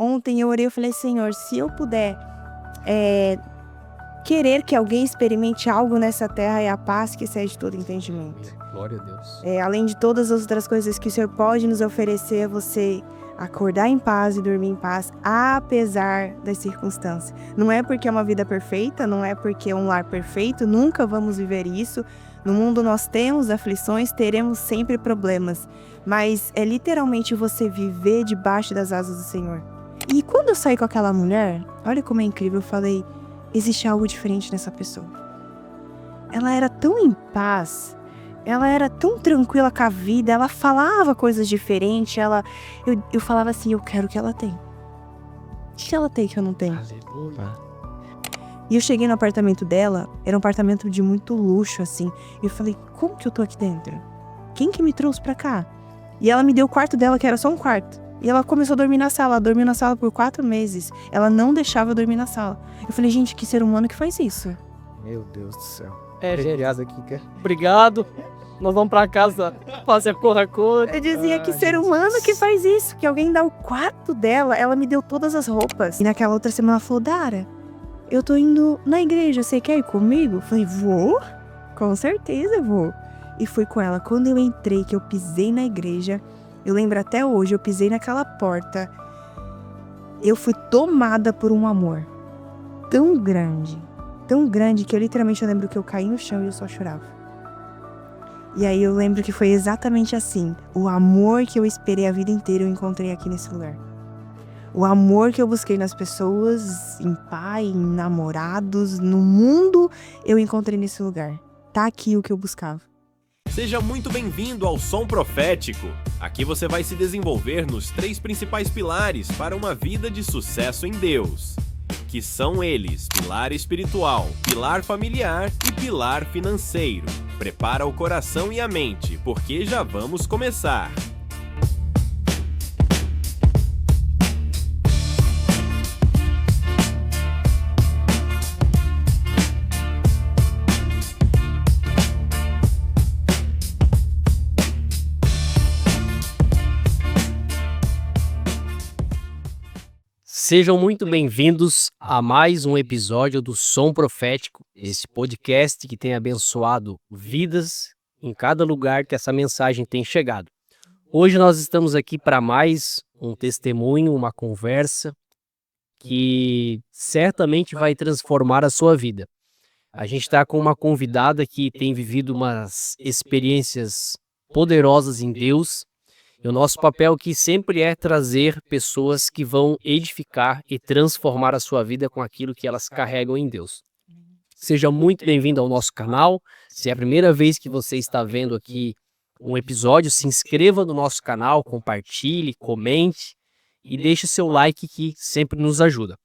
Ontem eu orei, eu falei, Senhor, se eu puder querer que alguém experimente algo nessa terra, é a paz que excede todo entendimento. Glória a Deus. Além de todas as outras coisas que o Senhor pode nos oferecer, você acordar em paz e dormir em paz, apesar das circunstâncias. Não é porque é uma vida perfeita, não é porque é um lar perfeito, nunca vamos viver isso. No mundo nós temos aflições, teremos sempre problemas, mas é literalmente você viver debaixo das asas do Senhor. E quando eu saí com aquela mulher, olha como é incrível, eu falei, existe algo diferente nessa pessoa. Ela era tão em paz, ela era tão tranquila com a vida, ela falava coisas diferentes, eu falava assim, eu quero o que ela tem. O que ela tem que eu não tenho? Aleluia. E eu cheguei no apartamento dela, era um apartamento de muito luxo, assim. E eu falei, como que eu tô aqui dentro? Quem que me trouxe pra cá? E ela me deu o quarto dela, que era só um quarto. E ela começou a dormir na sala, ela dormiu na sala por 4 meses. Ela não deixava eu dormir na sala. Eu falei, gente, que ser humano que faz isso? Meu Deus do céu. Geriasa aqui, quer? Obrigado. Nós vamos pra casa fazer corra-corra. Eu dizia, que ser humano que faz isso? Que alguém dá o quarto dela, ela me deu todas as roupas. E naquela outra semana ela falou, Dara, eu tô indo na igreja, você quer ir comigo? Eu falei, vou? Com certeza vou. E fui com ela. Quando eu entrei, que eu pisei na igreja, eu lembro até hoje, eu pisei naquela porta, eu fui tomada por um amor tão grande, que eu literalmente lembro que eu caí no chão e eu só chorava. E aí eu lembro que foi exatamente assim. O amor que eu esperei a vida inteira eu encontrei aqui nesse lugar. O amor que eu busquei nas pessoas, em pai, em namorados, no mundo, eu encontrei nesse lugar. Tá aqui o que eu buscava. Seja muito bem-vindo ao Som Profético. Aqui você vai se desenvolver nos 3 principais pilares para uma vida de sucesso em Deus, que são eles: pilar espiritual, pilar familiar e pilar financeiro. Prepara o coração e a mente, porque já vamos começar. Sejam muito bem-vindos a mais um episódio do Som Profético, esse podcast que tem abençoado vidas em cada lugar que essa mensagem tem chegado. Hoje nós estamos aqui para mais um testemunho, uma conversa que certamente vai transformar a sua vida. A gente está com uma convidada que tem vivido umas experiências poderosas em Deus. E o nosso papel aqui sempre é trazer pessoas que vão edificar e transformar a sua vida com aquilo que elas carregam em Deus. Seja muito bem-vindo ao nosso canal. Se é a primeira vez que você está vendo aqui um episódio, se inscreva no nosso canal, compartilhe, comente e deixe seu like que sempre nos ajuda.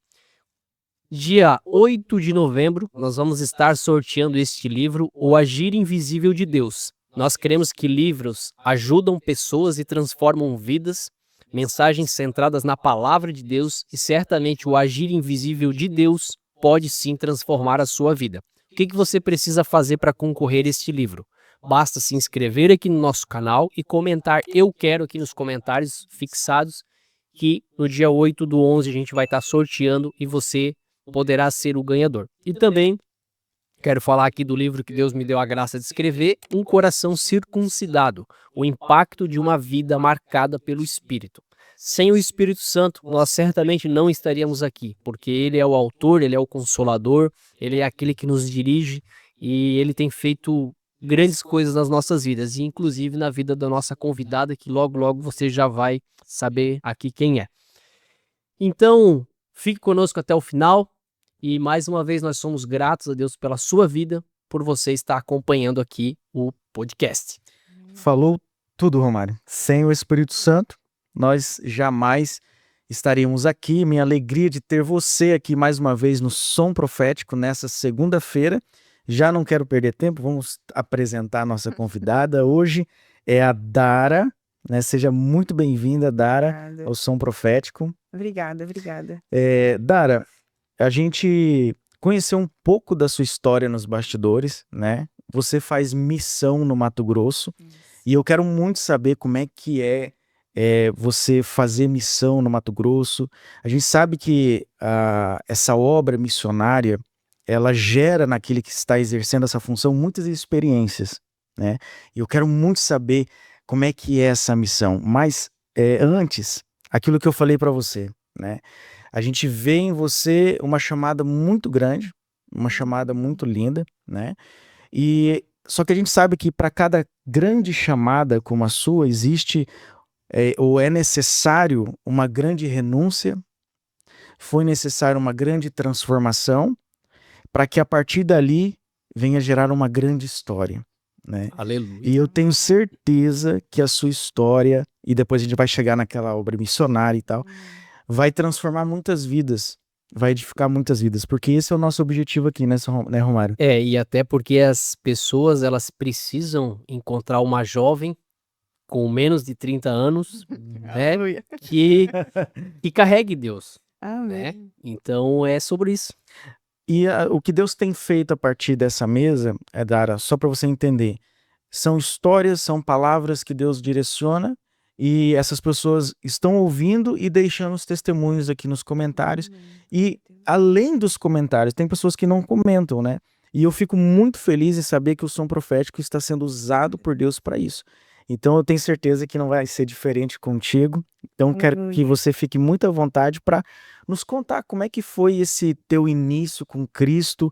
Dia 8 de novembro, nós vamos estar sorteando este livro, O Agir Invisível de Deus. Nós cremos que livros ajudam pessoas e transformam vidas, mensagens centradas na palavra de Deus, e certamente o agir invisível de Deus pode sim transformar a sua vida. O que você precisa fazer para concorrer a este livro? Basta se inscrever aqui no nosso canal e comentar "Eu quero" aqui nos comentários fixados, que no dia 8/11 a gente vai estar sorteando e você poderá ser o ganhador. E também quero falar aqui do livro que Deus me deu a graça de escrever, Um Coração Circuncidado, o impacto de uma vida marcada pelo Espírito. Sem o Espírito Santo, nós certamente não estaríamos aqui, porque Ele é o autor, Ele é o consolador, Ele é aquele que nos dirige e Ele tem feito grandes coisas nas nossas vidas, e inclusive na vida da nossa convidada, que logo logo você já vai saber aqui quem é. Então, fique conosco até o final. E mais uma vez nós somos gratos a Deus pela sua vida, por você estar acompanhando aqui o podcast. Falou tudo, Romário. Sem o Espírito Santo, nós jamais estaríamos aqui. Minha alegria de ter você aqui mais uma vez no Som Profético nessa segunda-feira. Já não quero perder tempo, vamos apresentar a nossa convidada. Hoje é a Dara, né? Seja muito bem-vinda, Dara, Obrigada. ao Som Profético. Obrigada. Dara, a gente conheceu um pouco da sua história nos bastidores, né? Você faz missão no Mato Grosso. E eu quero muito saber como é que é você fazer missão no Mato Grosso. A gente sabe que essa obra missionária, ela gera naquele que está exercendo essa função muitas experiências, né? E eu quero muito saber como é que é essa missão. Mas antes, aquilo que eu falei para você, né? A gente vê em você uma chamada muito grande, uma chamada muito linda, né? E só que a gente sabe que para cada grande chamada como a sua, existe ou é necessário uma grande renúncia, foi necessário uma grande transformação, para que a partir dali venha gerar uma grande história, né? Aleluia. E eu tenho certeza que a sua história, e depois a gente vai chegar naquela obra missionária e tal, vai transformar muitas vidas, vai edificar muitas vidas, porque esse é o nosso objetivo aqui, né, Romário? E até porque as pessoas, elas precisam encontrar uma jovem com menos de 30 anos, né, Aleluia. que carregue Deus, Amém. né? Então é sobre isso. E o que Deus tem feito a partir dessa mesa, Dara, só para você entender, são histórias, são palavras que Deus direciona, e essas pessoas estão ouvindo e deixando os testemunhos aqui nos comentários. E além dos comentários, tem pessoas que não comentam, né? E eu fico muito feliz em saber que o Som Profético está sendo usado por Deus para isso. Então eu tenho certeza que não vai ser diferente contigo. Então quero que você fique muito à vontade para nos contar como é que foi esse teu início com Cristo,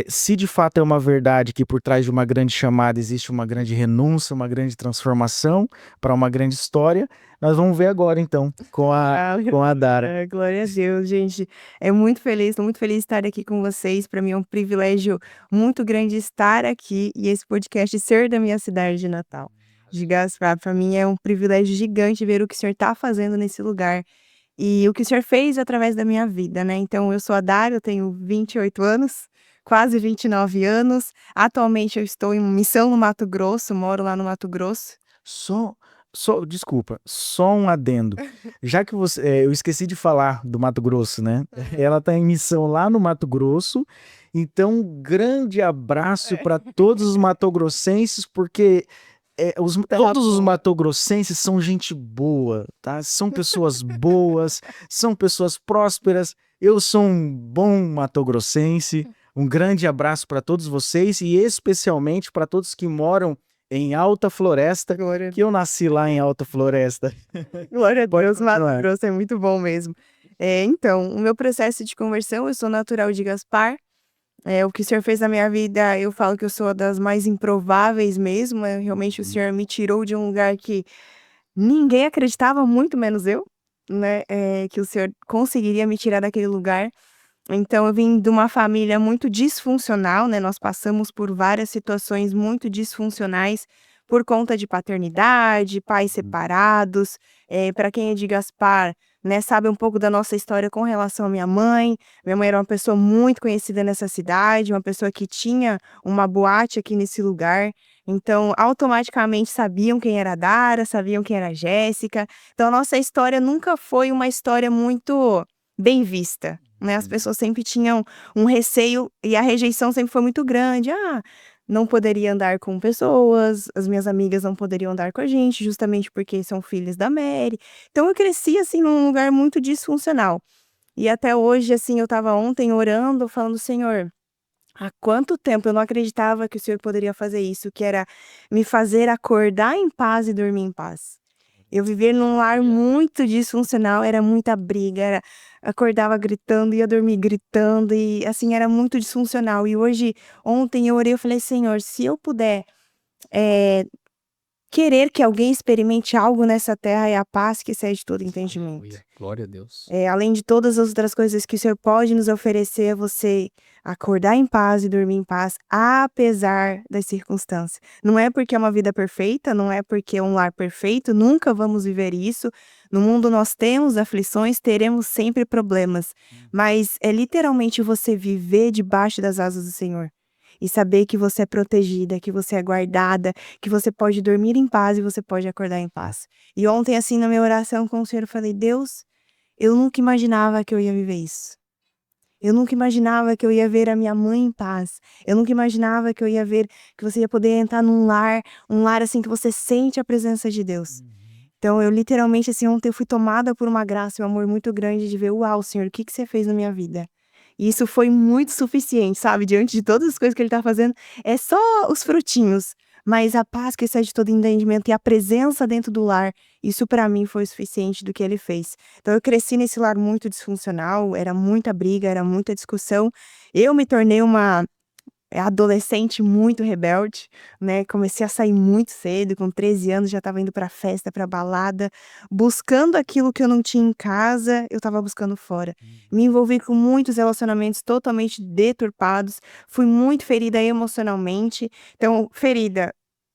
se de fato é uma verdade que por trás de uma grande chamada existe uma grande renúncia, uma grande transformação para uma grande história. Nós vamos ver agora então com a Dara. Glória a Deus, gente. Estou muito feliz de estar aqui com vocês. Para mim é um privilégio muito grande estar aqui e esse podcast ser da minha cidade de Natal, de Gaspar. Para mim é um privilégio gigante ver o que o Senhor está fazendo nesse lugar e o que o Senhor fez através da minha vida, né? Então eu sou a Dara, eu tenho 28 anos, quase 29 anos. Atualmente eu estou em missão no Mato Grosso, moro lá no Mato Grosso. Desculpa, só um adendo. Já que eu esqueci de falar do Mato Grosso, né? Ela está em missão lá no Mato Grosso. Então, um grande abraço para todos os matogrossenses, porque todos os matogrossenses são gente boa, tá? São pessoas boas, são pessoas prósperas. Eu sou um bom matogrossense. Um grande abraço para todos vocês e especialmente para todos que moram em Alta Floresta, que eu nasci lá em Alta Floresta. Glória a Deus, Mato Grosso é muito bom mesmo. Então, o meu processo de conversão, eu sou natural de Gaspar. O que o Senhor fez na minha vida, eu falo que eu sou das mais improváveis mesmo. Realmente o Senhor me tirou de um lugar que ninguém acreditava, muito menos eu, né? Que o Senhor conseguiria me tirar daquele lugar. Então eu vim de uma família muito disfuncional, né? Nós passamos por várias situações muito disfuncionais por conta de paternidade, pais separados. Para quem é de Gaspar, né, sabe um pouco da nossa história com relação à minha mãe. Minha mãe era uma pessoa muito conhecida nessa cidade, uma pessoa que tinha uma boate aqui nesse lugar. Então, automaticamente sabiam quem era a Dara, sabiam quem era a Jéssica. Então, a nossa história nunca foi uma história muito bem vista, né? As pessoas sempre tinham um receio e a rejeição sempre foi muito grande. Não poderia andar com pessoas, as minhas amigas não poderiam andar com a gente, justamente porque são filhas da Mary. Então eu cresci, assim, num lugar muito disfuncional. E até hoje, assim, eu estava ontem orando, falando, Senhor, há quanto tempo eu não acreditava que o Senhor poderia fazer isso, que era me fazer acordar em paz e dormir em paz. Eu vivia num lar muito disfuncional, era muita briga, acordava gritando, ia dormir gritando e assim, era muito disfuncional. E ontem eu orei, eu falei, Senhor, se eu puder querer que alguém experimente algo nessa terra, é a paz que excede todo entendimento. Glória a Deus. Além de todas as outras coisas que o Senhor pode nos oferecer, é você acordar em paz e dormir em paz, apesar das circunstâncias. Não é porque é uma vida perfeita, não é porque é um lar perfeito, nunca vamos viver isso. No mundo nós temos aflições, teremos sempre problemas, mas é literalmente você viver debaixo das asas do Senhor. E saber que você é protegida, que você é guardada, que você pode dormir em paz e você pode acordar em paz. E ontem, assim, na minha oração com o Senhor, eu falei, Deus, eu nunca imaginava que eu ia viver isso. Eu nunca imaginava que eu ia ver a minha mãe em paz. Eu nunca imaginava que eu ia ver que você ia poder entrar num lar assim que você sente a presença de Deus. Então, eu literalmente, assim, ontem eu fui tomada por uma graça e um amor muito grande de ver, uau, Senhor, o que você fez na minha vida? E isso foi muito suficiente, sabe? Diante de todas as coisas que ele tá fazendo, é só os frutinhos. Mas a paz que excede todo entendimento e a presença dentro do lar, isso pra mim foi o suficiente do que ele fez. Então eu cresci nesse lar muito disfuncional, era muita briga, era muita discussão. Eu me tornei uma adolescente muito rebelde, né? Comecei a sair muito cedo, com 13 anos já estava indo pra festa, pra balada, buscando aquilo que eu não tinha em casa, eu estava buscando fora. Me envolvi com muitos relacionamentos totalmente deturpados, fui muito ferida emocionalmente. Então, ferida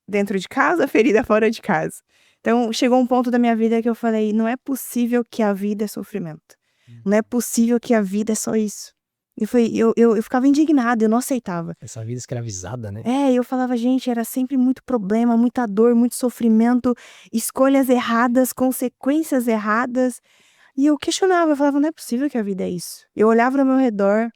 dentro de casa, ferida fora de casa. Então, chegou um ponto da minha vida que eu falei, não é possível que a vida é sofrimento. Não é possível que a vida é só isso. Eu ficava indignada, eu não aceitava. Essa vida escravizada, né? Eu falava, gente, era sempre muito problema, muita dor, muito sofrimento, escolhas erradas, consequências erradas. E eu questionava, eu falava, não é possível que a vida é isso. Eu olhava ao meu redor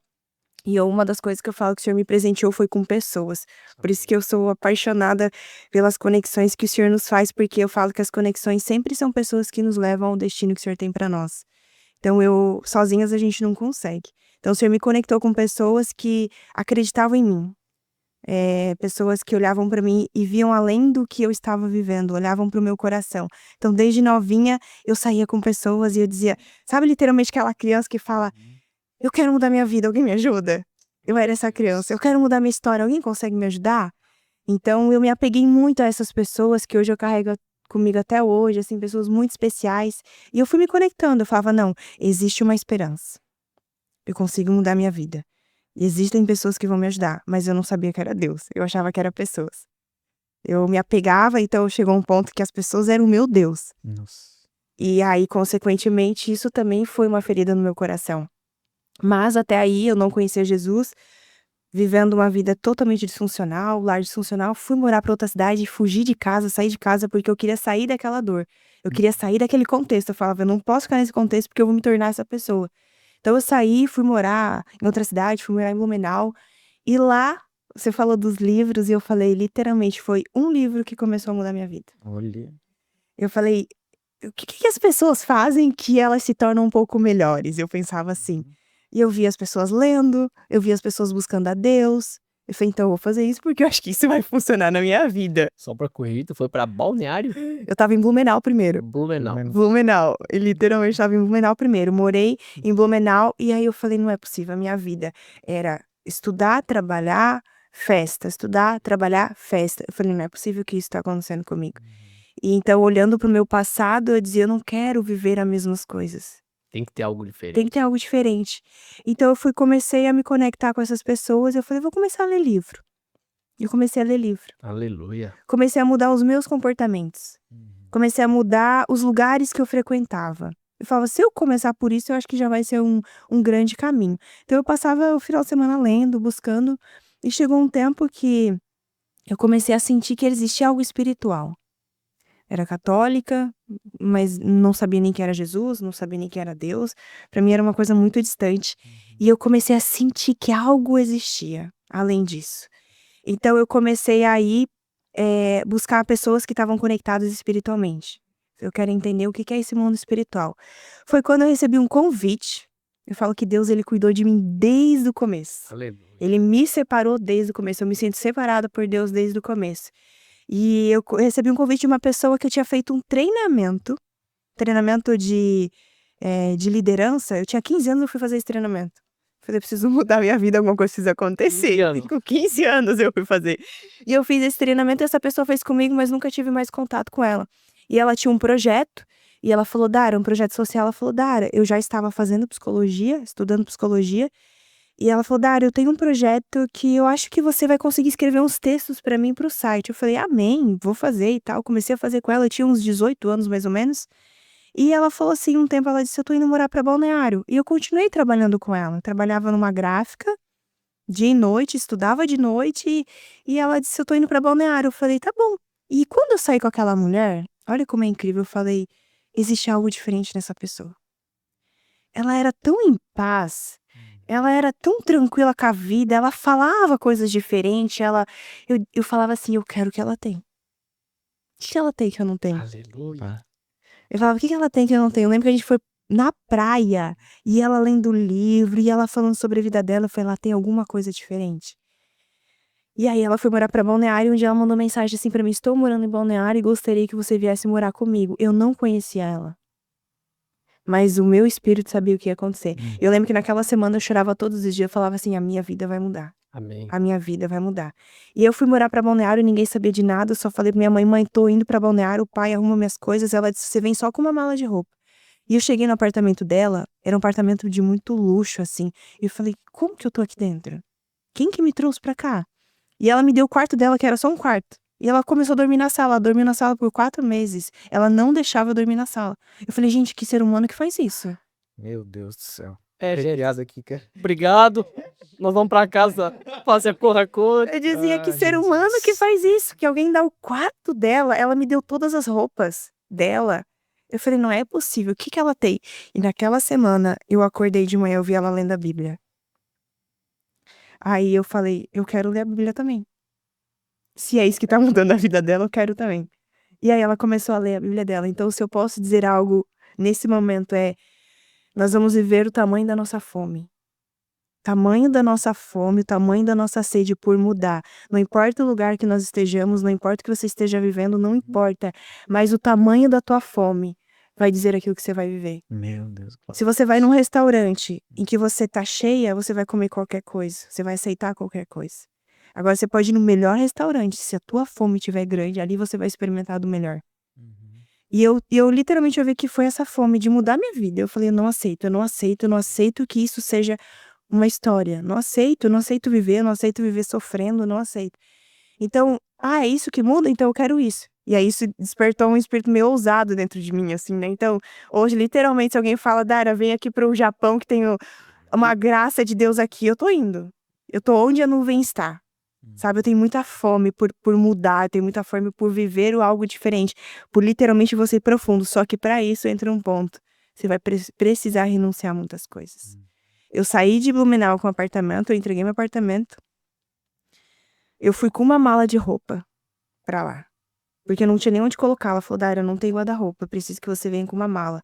e uma das coisas que eu falo que o Senhor me presenteou foi com pessoas. Por isso que eu sou apaixonada pelas conexões que o Senhor nos faz, porque eu falo que as conexões sempre são pessoas que nos levam ao destino que o Senhor tem para nós. Então, sozinhas a gente não consegue. Então, o Senhor me conectou com pessoas que acreditavam em mim. Pessoas que olhavam para mim e viam além do que eu estava vivendo, olhavam para o meu coração. Então, desde novinha, eu saía com pessoas e eu dizia, sabe literalmente aquela criança que fala, eu quero mudar minha vida, alguém me ajuda? Eu era essa criança, eu quero mudar minha história, alguém consegue me ajudar? Então, eu me apeguei muito a essas pessoas que hoje eu carrego comigo até hoje, assim, pessoas muito especiais. E eu fui me conectando, eu falava, não, existe uma esperança. Eu consigo mudar minha vida. Existem pessoas que vão me ajudar, mas eu não sabia que era Deus. Eu achava que era pessoas. Eu me apegava, então chegou um ponto que as pessoas eram o meu Deus. Nossa. E aí, consequentemente, isso também foi uma ferida no meu coração. Mas até aí, eu não conhecia Jesus, vivendo uma vida totalmente disfuncional, lar disfuncional, fui morar para outra cidade, fugir de casa, sair de casa, porque eu queria sair daquela dor. Eu queria sair daquele contexto. Eu falava, eu não posso ficar nesse contexto porque eu vou me tornar essa pessoa. Então eu saí, fui morar em outra cidade, fui morar em Blumenau. E lá, você falou dos livros e eu falei, literalmente, foi um livro que começou a mudar minha vida. Olha. Eu falei, o que as pessoas fazem que elas se tornam um pouco melhores? Eu pensava assim. E eu via as pessoas lendo, eu via as pessoas buscando a Deus. Eu falei, então eu vou fazer isso porque eu acho que isso vai funcionar na minha vida. Só pra correr, tu foi pra Balneário? Eu tava em Blumenau primeiro. Blumenau. Eu literalmente tava em Blumenau primeiro. Morei em Blumenau e aí eu falei, não é possível, a minha vida era estudar, trabalhar, festa. Estudar, trabalhar, festa. Eu falei, não é possível que isso tá acontecendo comigo. E então, olhando pro meu passado, eu dizia, eu não quero viver as mesmas coisas. Tem que ter algo diferente. Tem que ter algo diferente. Então eu comecei a me conectar com essas pessoas, eu falei, vou começar a ler livro. E eu comecei a ler livro. Aleluia. Comecei a mudar os meus comportamentos. Comecei a mudar os lugares que eu frequentava. Eu falava, se eu começar por isso, eu acho que já vai ser um grande caminho. Então eu passava o final de semana lendo, buscando, e chegou um tempo que eu comecei a sentir que existia algo espiritual. Era católica, mas não sabia nem quem era Jesus, não sabia nem quem era Deus. Para mim era uma coisa muito distante. E eu comecei a sentir que algo existia além disso. Então eu comecei a ir buscar pessoas que estavam conectadas espiritualmente. Eu quero entender o que é esse mundo espiritual. Foi quando eu recebi um convite. Eu falo que Deus, ele cuidou de mim desde o começo. Aleluia. Ele me separou desde o começo. Eu me sinto separada por Deus desde o começo. E eu recebi um convite de uma pessoa que eu tinha feito um treinamento de liderança. Eu tinha 15 anos, eu fui fazer esse treinamento. Falei, preciso mudar minha vida, alguma coisa precisa acontecer. Com 15 anos eu fui fazer. E eu fiz esse treinamento e essa pessoa fez comigo, mas nunca tive mais contato com ela. E ela tinha um projeto, e ela falou, Dara, um projeto social. Ela falou, Dara, eu já estava fazendo psicologia, estudando psicologia. E ela falou, Dara, eu tenho um projeto que eu acho que você vai conseguir escrever uns textos pra mim pro site. Eu falei, amém, vou fazer e tal. Comecei a fazer com ela, eu tinha uns 18 anos mais ou menos. E ela falou assim, um tempo ela disse, eu tô indo morar pra Balneário. E eu continuei trabalhando com ela. Eu trabalhava numa gráfica, dia e noite, estudava de noite. E ela disse, eu tô indo pra Balneário. Eu falei, tá bom. E quando eu saí com aquela mulher, olha como é incrível, eu falei, existe algo diferente nessa pessoa. Ela era tão em paz. Ela era tão tranquila com a vida, ela falava coisas diferentes, eu falava assim, eu quero o que ela tem. O que ela tem que eu não tenho? Aleluia. Eu falava, o que ela tem que eu não tenho? Eu lembro que a gente foi na praia, e ela lendo livro, e ela falando sobre a vida dela. Eu falei, ela tem alguma coisa diferente. E aí ela foi morar pra Balneário, onde ela mandou mensagem assim pra mim, estou morando em Balneário e gostaria que você viesse morar comigo. Eu não conhecia ela. Mas o meu espírito sabia o que ia acontecer. Eu lembro que naquela semana eu chorava todos os dias, eu falava assim, a minha vida vai mudar. Amém. A minha vida vai mudar. E eu fui morar pra Balneário, ninguém sabia de nada, eu só falei pra minha mãe, tô indo pra Balneário, o pai arruma minhas coisas, ela disse, você vem só com uma mala de roupa. E eu cheguei no apartamento dela, era um apartamento de muito luxo, assim, e eu falei, como que eu tô aqui dentro? Quem que me trouxe pra cá? E ela me deu o quarto dela, que era só um quarto. E ela começou a dormir na sala, ela dormiu na sala por 4 meses. Ela não deixava eu dormir na sala. Eu falei, gente, que ser humano que faz isso? Meu Deus do céu. Gente, aqui, cara. obrigado. Nós vamos pra casa fazer a corra-corra. Eu dizia, que ser Jesus. humano que faz isso? Que alguém dá o quarto dela, ela me deu todas as roupas dela. Eu falei, não é possível, o que ela tem? E naquela semana, eu acordei de manhã, eu vi ela lendo a Bíblia. Aí eu falei, eu quero ler a Bíblia também. Se é isso que tá mudando a vida dela, eu quero também. E aí ela começou a ler a Bíblia dela. Então, se eu posso dizer algo nesse momento nós vamos viver o tamanho da nossa fome. Tamanho da nossa fome, o tamanho da nossa sede por mudar. Não importa o lugar que nós estejamos, não importa o que você esteja vivendo, não importa. Mas o tamanho da tua fome vai dizer aquilo que você vai viver. Meu Deus. Se você vai num restaurante em que você tá cheia, você vai comer qualquer coisa. Você vai aceitar qualquer coisa. Agora, você pode ir no melhor restaurante. Se a tua fome estiver grande, ali você vai experimentar do melhor. E eu literalmente eu vi que foi essa fome de mudar minha vida. Eu falei, eu não aceito que isso seja uma história. Não aceito viver sofrendo, não aceito. Então, é isso que muda? Então eu quero isso. E aí isso despertou um espírito meio ousado dentro de mim, assim, né? Então, hoje, literalmente, se alguém fala, Dara, vem aqui pro Japão que tem uma graça de Deus aqui, eu tô indo. Eu tô onde a nuvem está. Sabe, eu tenho muita fome por mudar, eu tenho muita fome por viver algo diferente, por literalmente você ir profundo. Só que para isso entra um ponto. Você vai precisar renunciar a muitas coisas. Eu saí de Blumenau com um apartamento, eu entreguei meu apartamento. Eu fui com uma mala de roupa pra lá. Porque eu não tinha nem onde colocar. Ela falou, Dara, eu não tenho guarda-roupa, eu preciso que você venha com uma mala.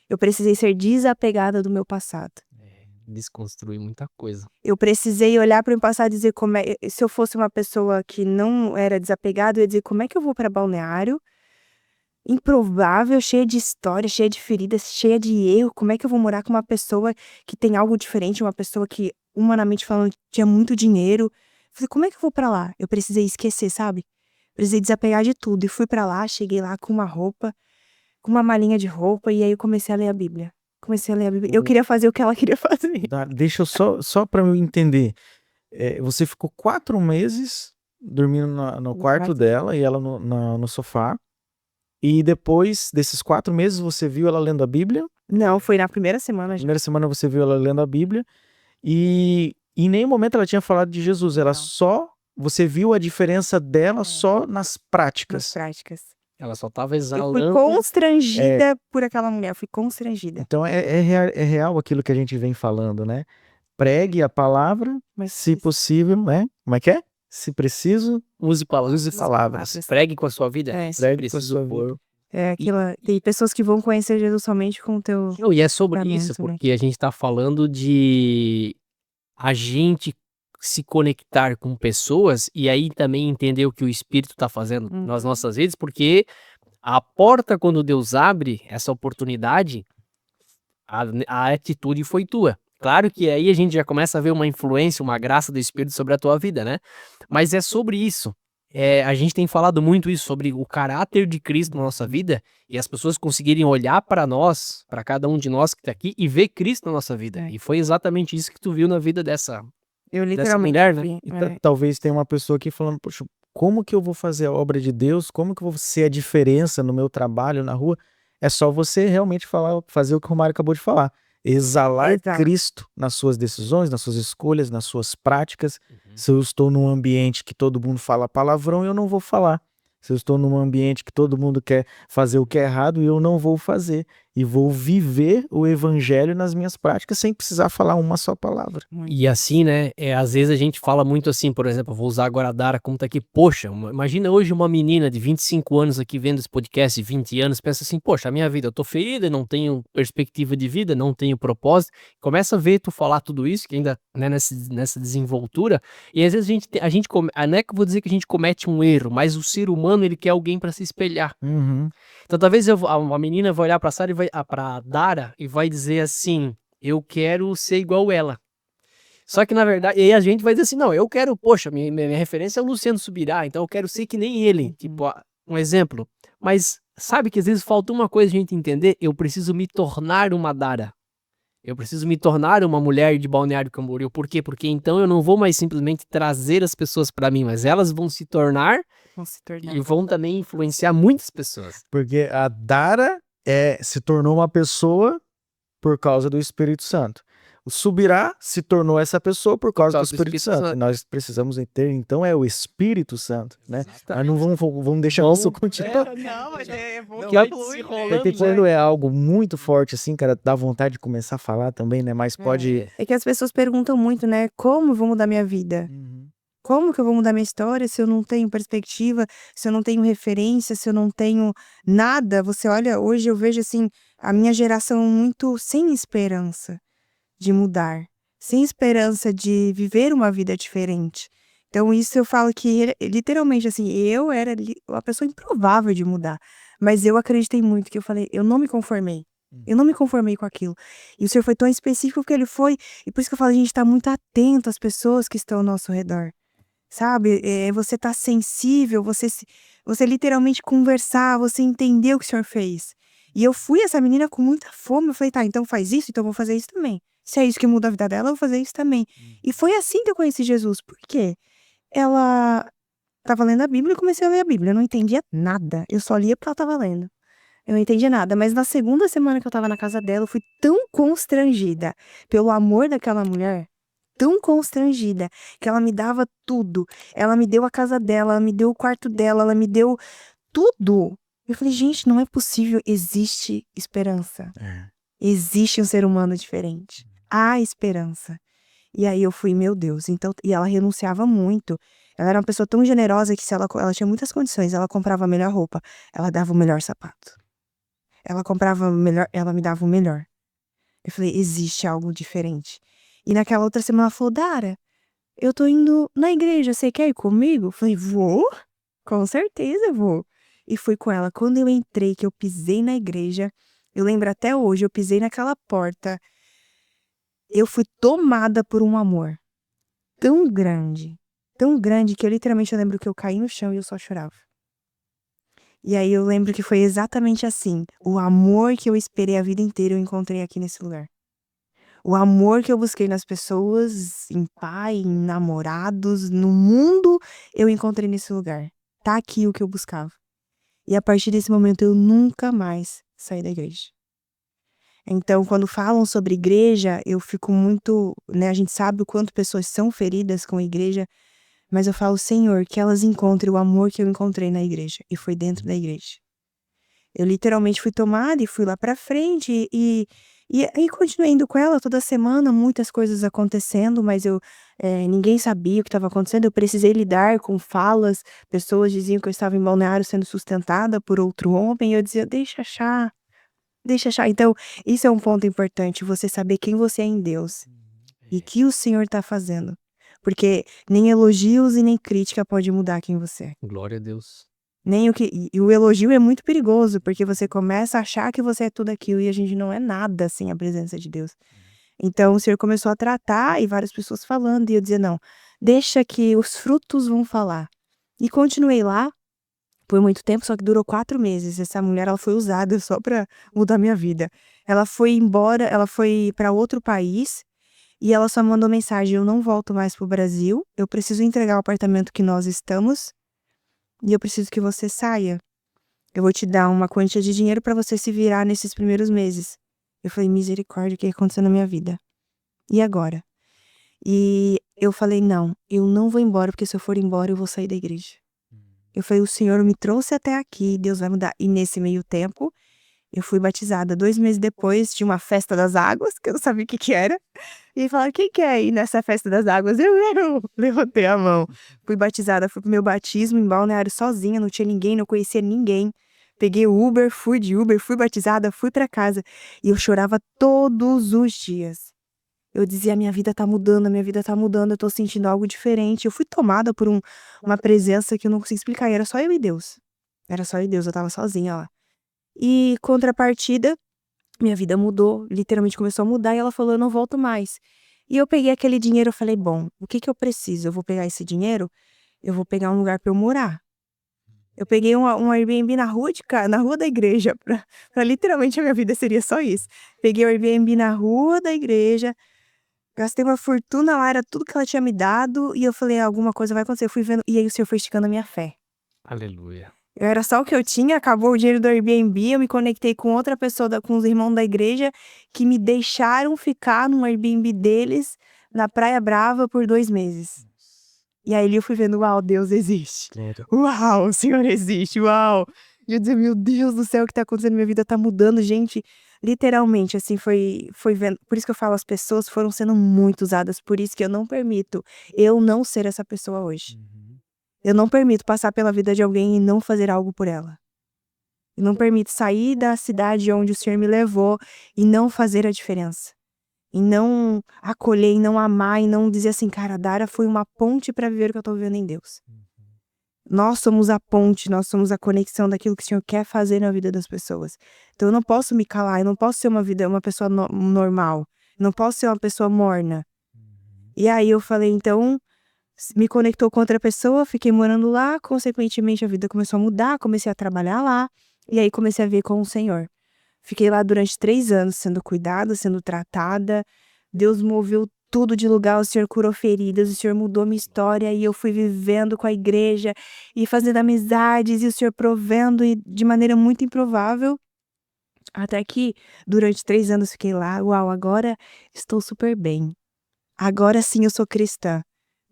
Eu precisei ser desapegada do meu passado. Desconstruir muita coisa. Eu precisei olhar para o passado e dizer se eu fosse uma pessoa que não era desapegada, eu ia dizer como é que eu vou para Balneário, improvável, cheia de história, cheia de feridas, cheia de erro, como é que eu vou morar com uma pessoa que tem algo diferente, uma pessoa que, humanamente falando, tinha muito dinheiro. Eu falei, como é que eu vou para lá? Eu precisei esquecer, sabe? Precisei desapegar de tudo e fui para lá, cheguei lá com uma roupa, com uma malinha de roupa e aí eu comecei a ler a Bíblia. Eu queria fazer o que ela queria fazer. Deixa eu só para eu entender. Você ficou 4 meses dormindo no quarto dela e ela no sofá. E depois desses 4 meses você viu ela lendo a Bíblia? Não, foi na primeira semana Na já. primeira semana você viu ela lendo a Bíblia. E em nenhum momento ela tinha falado de Jesus. Ela Não. você viu a diferença dela só nas Nas práticas. práticas. Ela só tava Eu fui exalando. constrangida por aquela mulher, eu fui constrangida. Então é real aquilo que a gente vem falando, né? Pregue a palavra, Mas se possível, né? Como é que é? Se preciso, Use palavras. palavras. Pregue com a sua vida. É, Se pregue com a precisa sua pôr. tem pessoas que vão conhecer Jesus somente com o teu... Não, e é sobre Pra mim isso, também. porque a gente tá falando de a gente se conectar com pessoas e aí também entender o que o Espírito tá fazendo nas nossas vidas, porque a porta, quando Deus abre essa oportunidade, a atitude foi tua. Claro que aí a gente já começa a ver uma influência, uma graça do Espírito sobre a tua vida, né? Mas é sobre isso. A gente tem falado muito isso, sobre o caráter de Cristo na nossa vida e as pessoas conseguirem olhar para nós, para cada um de nós que tá aqui e ver Cristo na nossa vida. E foi exatamente isso que tu viu na vida dessa literalmente mulher, né? vi, E talvez tenha uma pessoa aqui falando, poxa, como que eu vou fazer a obra de Deus? Como que eu vou ser a diferença no meu trabalho, na rua? É só você realmente fazer o que o Romário acabou de falar. Exalar Exato. Cristo nas suas decisões, nas suas escolhas, nas suas práticas. Se eu estou num ambiente que todo mundo fala palavrão, eu não vou falar. Se eu estou num ambiente que todo mundo quer fazer o que é errado, eu não vou fazer. e vou viver o evangelho nas minhas práticas sem precisar falar uma só palavra. E assim, né, às vezes a gente fala muito assim, por exemplo, eu vou usar agora a Dara como tá aqui, poxa, imagina hoje uma menina de 25 anos aqui vendo esse podcast, de 20 anos, pensa assim, poxa, a minha vida, eu tô ferida, não tenho perspectiva de vida, não tenho propósito, começa a ver tu falar tudo isso, que ainda, né, nessa desenvoltura, e às vezes a gente não é que eu vou dizer que a gente comete um erro, mas o ser humano, ele quer alguém para se espelhar. Então talvez uma menina vai olhar pra Sara pra Dara e vai dizer assim, eu quero ser igual ela. Só que na verdade, e aí a gente vai dizer assim, não, eu quero, poxa, minha referência é o Luciano Subirá, então eu quero ser que nem ele, tipo, um exemplo. Mas sabe que às vezes falta uma coisa a gente entender, eu preciso me tornar uma Dara. Eu preciso me tornar uma mulher de Balneário Camboriú. Por quê? Porque então eu não vou mais simplesmente trazer as pessoas pra mim, mas elas vão se tornar e vão também influenciar muitas pessoas. Porque a Dara se tornou uma pessoa por causa do Espírito Santo. O Subirá se tornou essa pessoa por causa do Espírito Santo. E nós precisamos ter, então, o Espírito Santo, né? Mas não vamos deixar isso continuar. Não, mas Porque quando é algo muito forte, assim, cara, dá vontade de começar a falar também, né? Mas pode... É que as pessoas perguntam muito, né? Como eu vou mudar minha vida? Como que eu vou mudar minha história se eu não tenho perspectiva, se eu não tenho referência, se eu não tenho nada? Você olha, hoje eu vejo, assim, a minha geração muito sem esperança de mudar, sem esperança de viver uma vida diferente. Então isso eu falo que literalmente assim, eu era uma pessoa improvável de mudar, mas eu acreditei muito, que eu falei, eu não me conformei. Eu não me conformei com aquilo. E o Senhor foi tão específico que ele foi, e por isso que eu falo, a gente tá muito atento às pessoas que estão ao nosso redor. Sabe? Você tá sensível, você literalmente conversar, você entender o que o Senhor fez. E eu fui essa menina com muita fome, eu falei, tá, então faz isso, então eu vou fazer isso também. Se é isso que muda a vida dela, eu vou fazer isso também. E foi assim que eu conheci Jesus. Por quê? Ela tava lendo a Bíblia e comecei a ler a Bíblia. Eu não entendia nada. Eu só lia porque ela tava lendo. Eu não entendia nada. Mas na segunda semana que eu tava na casa dela, eu fui tão constrangida pelo amor daquela mulher, tão constrangida, que ela me dava tudo. Ela me deu a casa dela, ela me deu o quarto dela, ela me deu tudo. Eu falei, gente, não é possível. Existe esperança. Existe um ser humano diferente. Há esperança. E aí eu fui, meu Deus. Então, e ela renunciava muito. Ela era uma pessoa tão generosa que ela tinha muitas condições. Ela comprava a melhor roupa. Ela dava o melhor sapato. Ela comprava o melhor, ela me dava o melhor. Eu falei, existe algo diferente. E naquela outra semana ela falou, Dara, eu tô indo na igreja, você quer ir comigo? Eu falei, vou? Com certeza vou. E fui com ela. Quando eu entrei, que eu pisei na igreja, eu lembro até hoje, eu pisei naquela porta, eu fui tomada por um amor tão grande que eu literalmente lembro que eu caí no chão e eu só chorava. E aí eu lembro que foi exatamente assim, o amor que eu esperei a vida inteira eu encontrei aqui nesse lugar. O amor que eu busquei nas pessoas, em pai, em namorados, no mundo, eu encontrei nesse lugar. Tá aqui o que eu buscava. E a partir desse momento eu nunca mais saí da igreja. Então, quando falam sobre igreja, eu fico muito, né, a gente sabe o quanto pessoas são feridas com a igreja, mas eu falo, Senhor, que elas encontrem o amor que eu encontrei na igreja, e foi dentro da igreja. Eu literalmente fui tomada e fui lá pra frente, e continuei indo com ela toda semana, muitas coisas acontecendo, mas ninguém sabia o que estava acontecendo, eu precisei lidar com falas, pessoas diziam que eu estava em Balneário sendo sustentada por outro homem, e eu dizia, deixa achar. Então, isso é um ponto importante, você saber quem você é em Deus, e o que o Senhor tá fazendo, porque nem elogios e nem crítica pode mudar quem você é. Glória a Deus. E o elogio é muito perigoso, porque você começa a achar que você é tudo aquilo e a gente não é nada sem a presença de Deus. Então o Senhor começou a tratar e várias pessoas falando, e eu dizia, não, deixa que os frutos vão falar. E continuei lá por muito tempo, só que durou 4 meses. Essa mulher, ela foi usada só pra mudar minha vida. Ela foi embora, ela foi pra outro país, e ela só mandou mensagem, eu não volto mais pro Brasil, eu preciso entregar o apartamento que nós estamos, e eu preciso que você saia. Eu vou te dar uma quantia de dinheiro pra você se virar nesses primeiros meses. Eu falei, misericórdia, o que aconteceu na minha vida? E agora? E eu falei, não, eu não vou embora, porque se eu for embora, eu vou sair da igreja. Eu falei, o Senhor me trouxe até aqui, Deus vai mudar. E nesse meio tempo, Eu fui batizada 2 meses depois de uma festa das águas, que eu não sabia o que que era. E falaram: "Quem quer ir nessa festa das águas?" Eu levantei a mão. Fui batizada, fui pro meu batismo em Balneário sozinha, não tinha ninguém, não conhecia ninguém. Peguei o Uber, fui de Uber, fui batizada, fui pra casa. E eu chorava todos os dias. Eu dizia: "A minha vida tá mudando, a minha vida tá mudando, eu tô sentindo algo diferente." Eu fui tomada por uma presença que eu não consigo explicar, e era só eu e Deus. Era só eu e Deus, eu estava sozinha lá. E contrapartida, minha vida mudou, literalmente começou a mudar, e ela falou: "Eu não volto mais." E eu peguei aquele dinheiro, eu falei: "Bom, o que que eu preciso? Eu vou pegar esse dinheiro, eu vou pegar um lugar pra eu morar." Eu peguei um Airbnb na rua da igreja, pra literalmente a minha vida seria só isso. Peguei o Airbnb na rua da igreja, gastei uma fortuna lá, era tudo que ela tinha me dado, e eu falei: "Alguma coisa vai acontecer." Eu fui vendo, e aí o Senhor foi esticando a minha fé. Aleluia. Eu era só o que eu tinha, acabou o dinheiro do Airbnb, eu me conectei com outra pessoa, com os irmãos da igreja, que me deixaram ficar no Airbnb deles, na Praia Brava, por 2 meses. E aí eu fui vendo: "Uau, Deus existe. Uau, o Senhor existe, uau." E eu dizia: "Meu Deus do céu, o que tá acontecendo? Minha vida tá mudando." Gente, literalmente, assim, foi vendo, por isso que eu falo, as pessoas foram sendo muito usadas, por isso que eu não permito eu não ser essa pessoa hoje. Eu não permito passar pela vida de alguém e não fazer algo por ela. Eu não permito sair da cidade onde o Senhor me levou e não fazer a diferença. E não acolher, e não amar, e não dizer assim: "Cara, a Dara foi uma ponte para viver o que eu tô vivendo em Deus." Nós somos a ponte, nós somos a conexão daquilo que o Senhor quer fazer na vida das pessoas. Então eu não posso me calar, eu não posso ser uma pessoa normal. Eu não posso ser uma pessoa morna. E aí eu falei: "Então." Me conectou com outra pessoa, fiquei morando lá, consequentemente a vida começou a mudar, comecei a trabalhar lá, e aí comecei a ver com o Senhor. Fiquei lá durante 3 anos sendo cuidada, sendo tratada. Deus moveu tudo de lugar, o Senhor curou feridas, o Senhor mudou minha história, e eu fui vivendo com a igreja e fazendo amizades, e o Senhor provendo, e de maneira muito improvável. Até que durante 3 anos fiquei lá: "Uau, agora estou super bem. Agora sim eu sou cristã."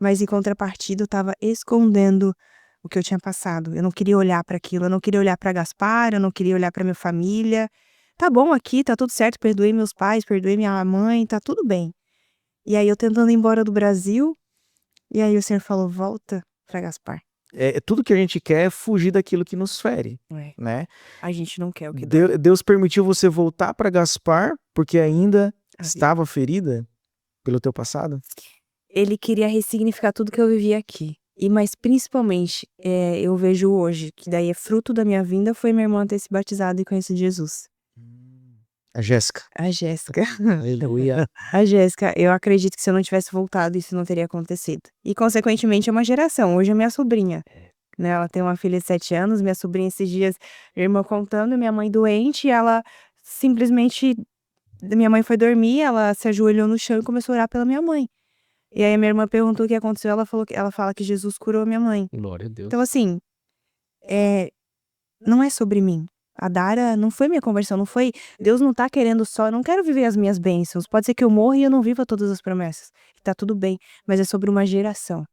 Mas em contrapartida eu estava escondendo o que eu tinha passado. Eu não queria olhar para aquilo, eu não queria olhar para Gaspar, eu não queria olhar para minha família. Tá bom aqui, tá tudo certo, perdoei meus pais, perdoei minha mãe, tá tudo bem. E aí eu tentando ir embora do Brasil, e aí o Senhor falou: "Volta para Gaspar." Tudo que a gente quer é fugir daquilo que nos fere, É, né? a gente não quer o que dói. Deus permitiu você voltar para Gaspar porque ainda A vida. estava ferida pelo teu passado? Ele queria ressignificar tudo que eu vivi aqui. Mas principalmente, eu vejo hoje, que daí é fruto da minha vinda, foi minha irmã ter se batizado e conhecido Jesus. A Jéssica. A Jéssica. Aleluia. A Jéssica, eu acredito que se eu não tivesse voltado, isso não teria acontecido. E consequentemente é uma geração, hoje é minha sobrinha, né, ela tem uma filha de 7 anos, minha sobrinha esses dias, minha irmã contando, minha mãe doente, e ela simplesmente, minha mãe foi dormir, ela se ajoelhou no chão e começou a orar pela minha mãe. E aí a minha irmã perguntou o que aconteceu, ela fala que Jesus curou a minha mãe. Glória a Deus. Então assim, não é sobre mim. A Dara não foi minha conversão, não foi, Deus não tá querendo só, eu não quero viver as minhas bênçãos. Pode ser que eu morra e eu não viva todas as promessas. E tá tudo bem, mas é sobre uma geração.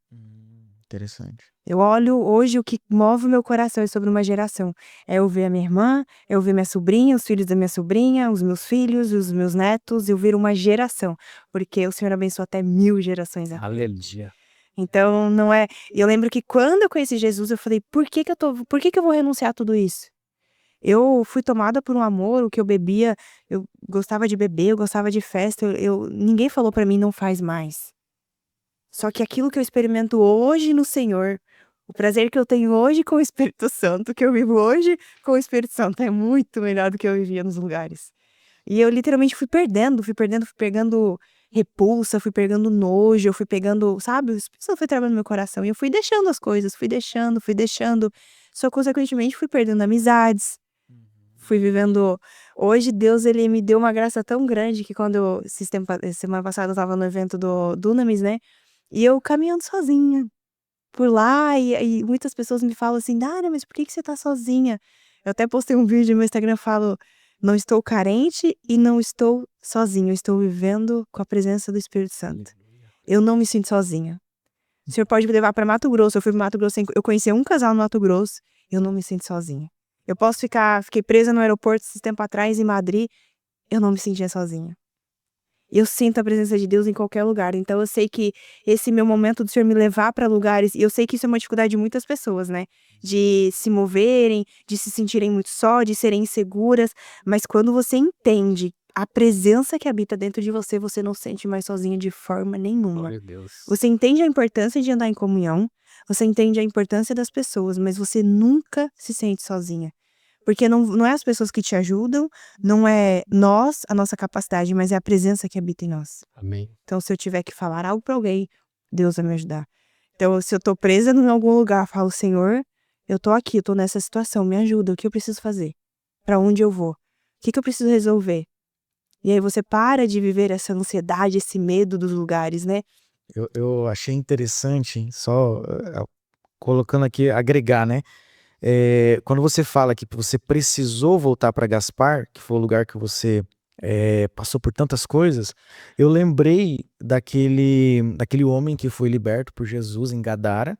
Interessante. Eu olho hoje, o que move o meu coração é sobre uma geração. É eu ver a minha irmã, é eu ver minha sobrinha, os filhos da minha sobrinha, os meus filhos, os meus netos, eu ver uma geração. Porque o Senhor abençoa até 1000 gerações à frente. Aleluia. Então não é. Eu lembro que quando eu conheci Jesus, eu falei: por que que eu vou renunciar a tudo isso? Eu fui tomada por um amor, o que eu bebia, eu gostava de beber, eu gostava de festa, ninguém falou pra mim: não faz mais. Só que aquilo que eu experimento hoje no Senhor, o prazer que eu tenho hoje com o Espírito Santo, que eu vivo hoje com o Espírito Santo, é muito melhor do que eu vivia nos lugares. E eu literalmente fui pegando repulsa, fui pegando nojo, eu fui pegando, sabe, o Espírito Santo foi trabalhando no meu coração, e eu fui deixando as coisas, fui deixando. Só consequentemente fui perdendo amizades, fui vivendo. Hoje Deus, ele me deu uma graça tão grande que quando semana passada eu tava no evento do Dunamis, né? E eu caminhando sozinha por lá, e muitas pessoas me falam assim: Dara, mas por que você tá sozinha? Eu até postei um vídeo no meu Instagram, falo: não estou carente e não estou sozinha, eu estou vivendo com a presença do Espírito Santo. Eu não me sinto sozinha. O Senhor pode me levar para Mato Grosso, eu fui para Mato Grosso, eu conheci um casal no Mato Grosso, eu não me sinto sozinha. Fiquei presa no aeroporto esse tempo atrás, em Madrid, eu não me sentia sozinha. Eu sinto a presença de Deus em qualquer lugar. Então eu sei que esse meu momento do Senhor me levar para lugares, e eu sei que isso é uma dificuldade de muitas pessoas, né? De se moverem, de se sentirem muito só, de serem inseguras. Mas quando você entende a presença que habita dentro de você, você não se sente mais sozinha de forma nenhuma. Meu Deus. Você entende a importância de andar em comunhão, você entende a importância das pessoas, mas você nunca se sente sozinha. Porque não é as pessoas que te ajudam, não é nós, a nossa capacidade, mas é a presença que habita em nós. Amém. Então, se eu tiver que falar algo para alguém, Deus vai me ajudar. Então, se eu tô presa em algum lugar, eu falo, Senhor, eu tô aqui, eu tô nessa situação, me ajuda, o que eu preciso fazer? Para onde eu vou? O que eu preciso resolver? E aí você para de viver essa ansiedade, esse medo dos lugares, né? Eu achei interessante, só colocando aqui, agregar, né? Quando você fala que você precisou voltar para Gaspar, que foi o lugar que você passou por tantas coisas, eu lembrei daquele homem que foi liberto por Jesus em Gadara,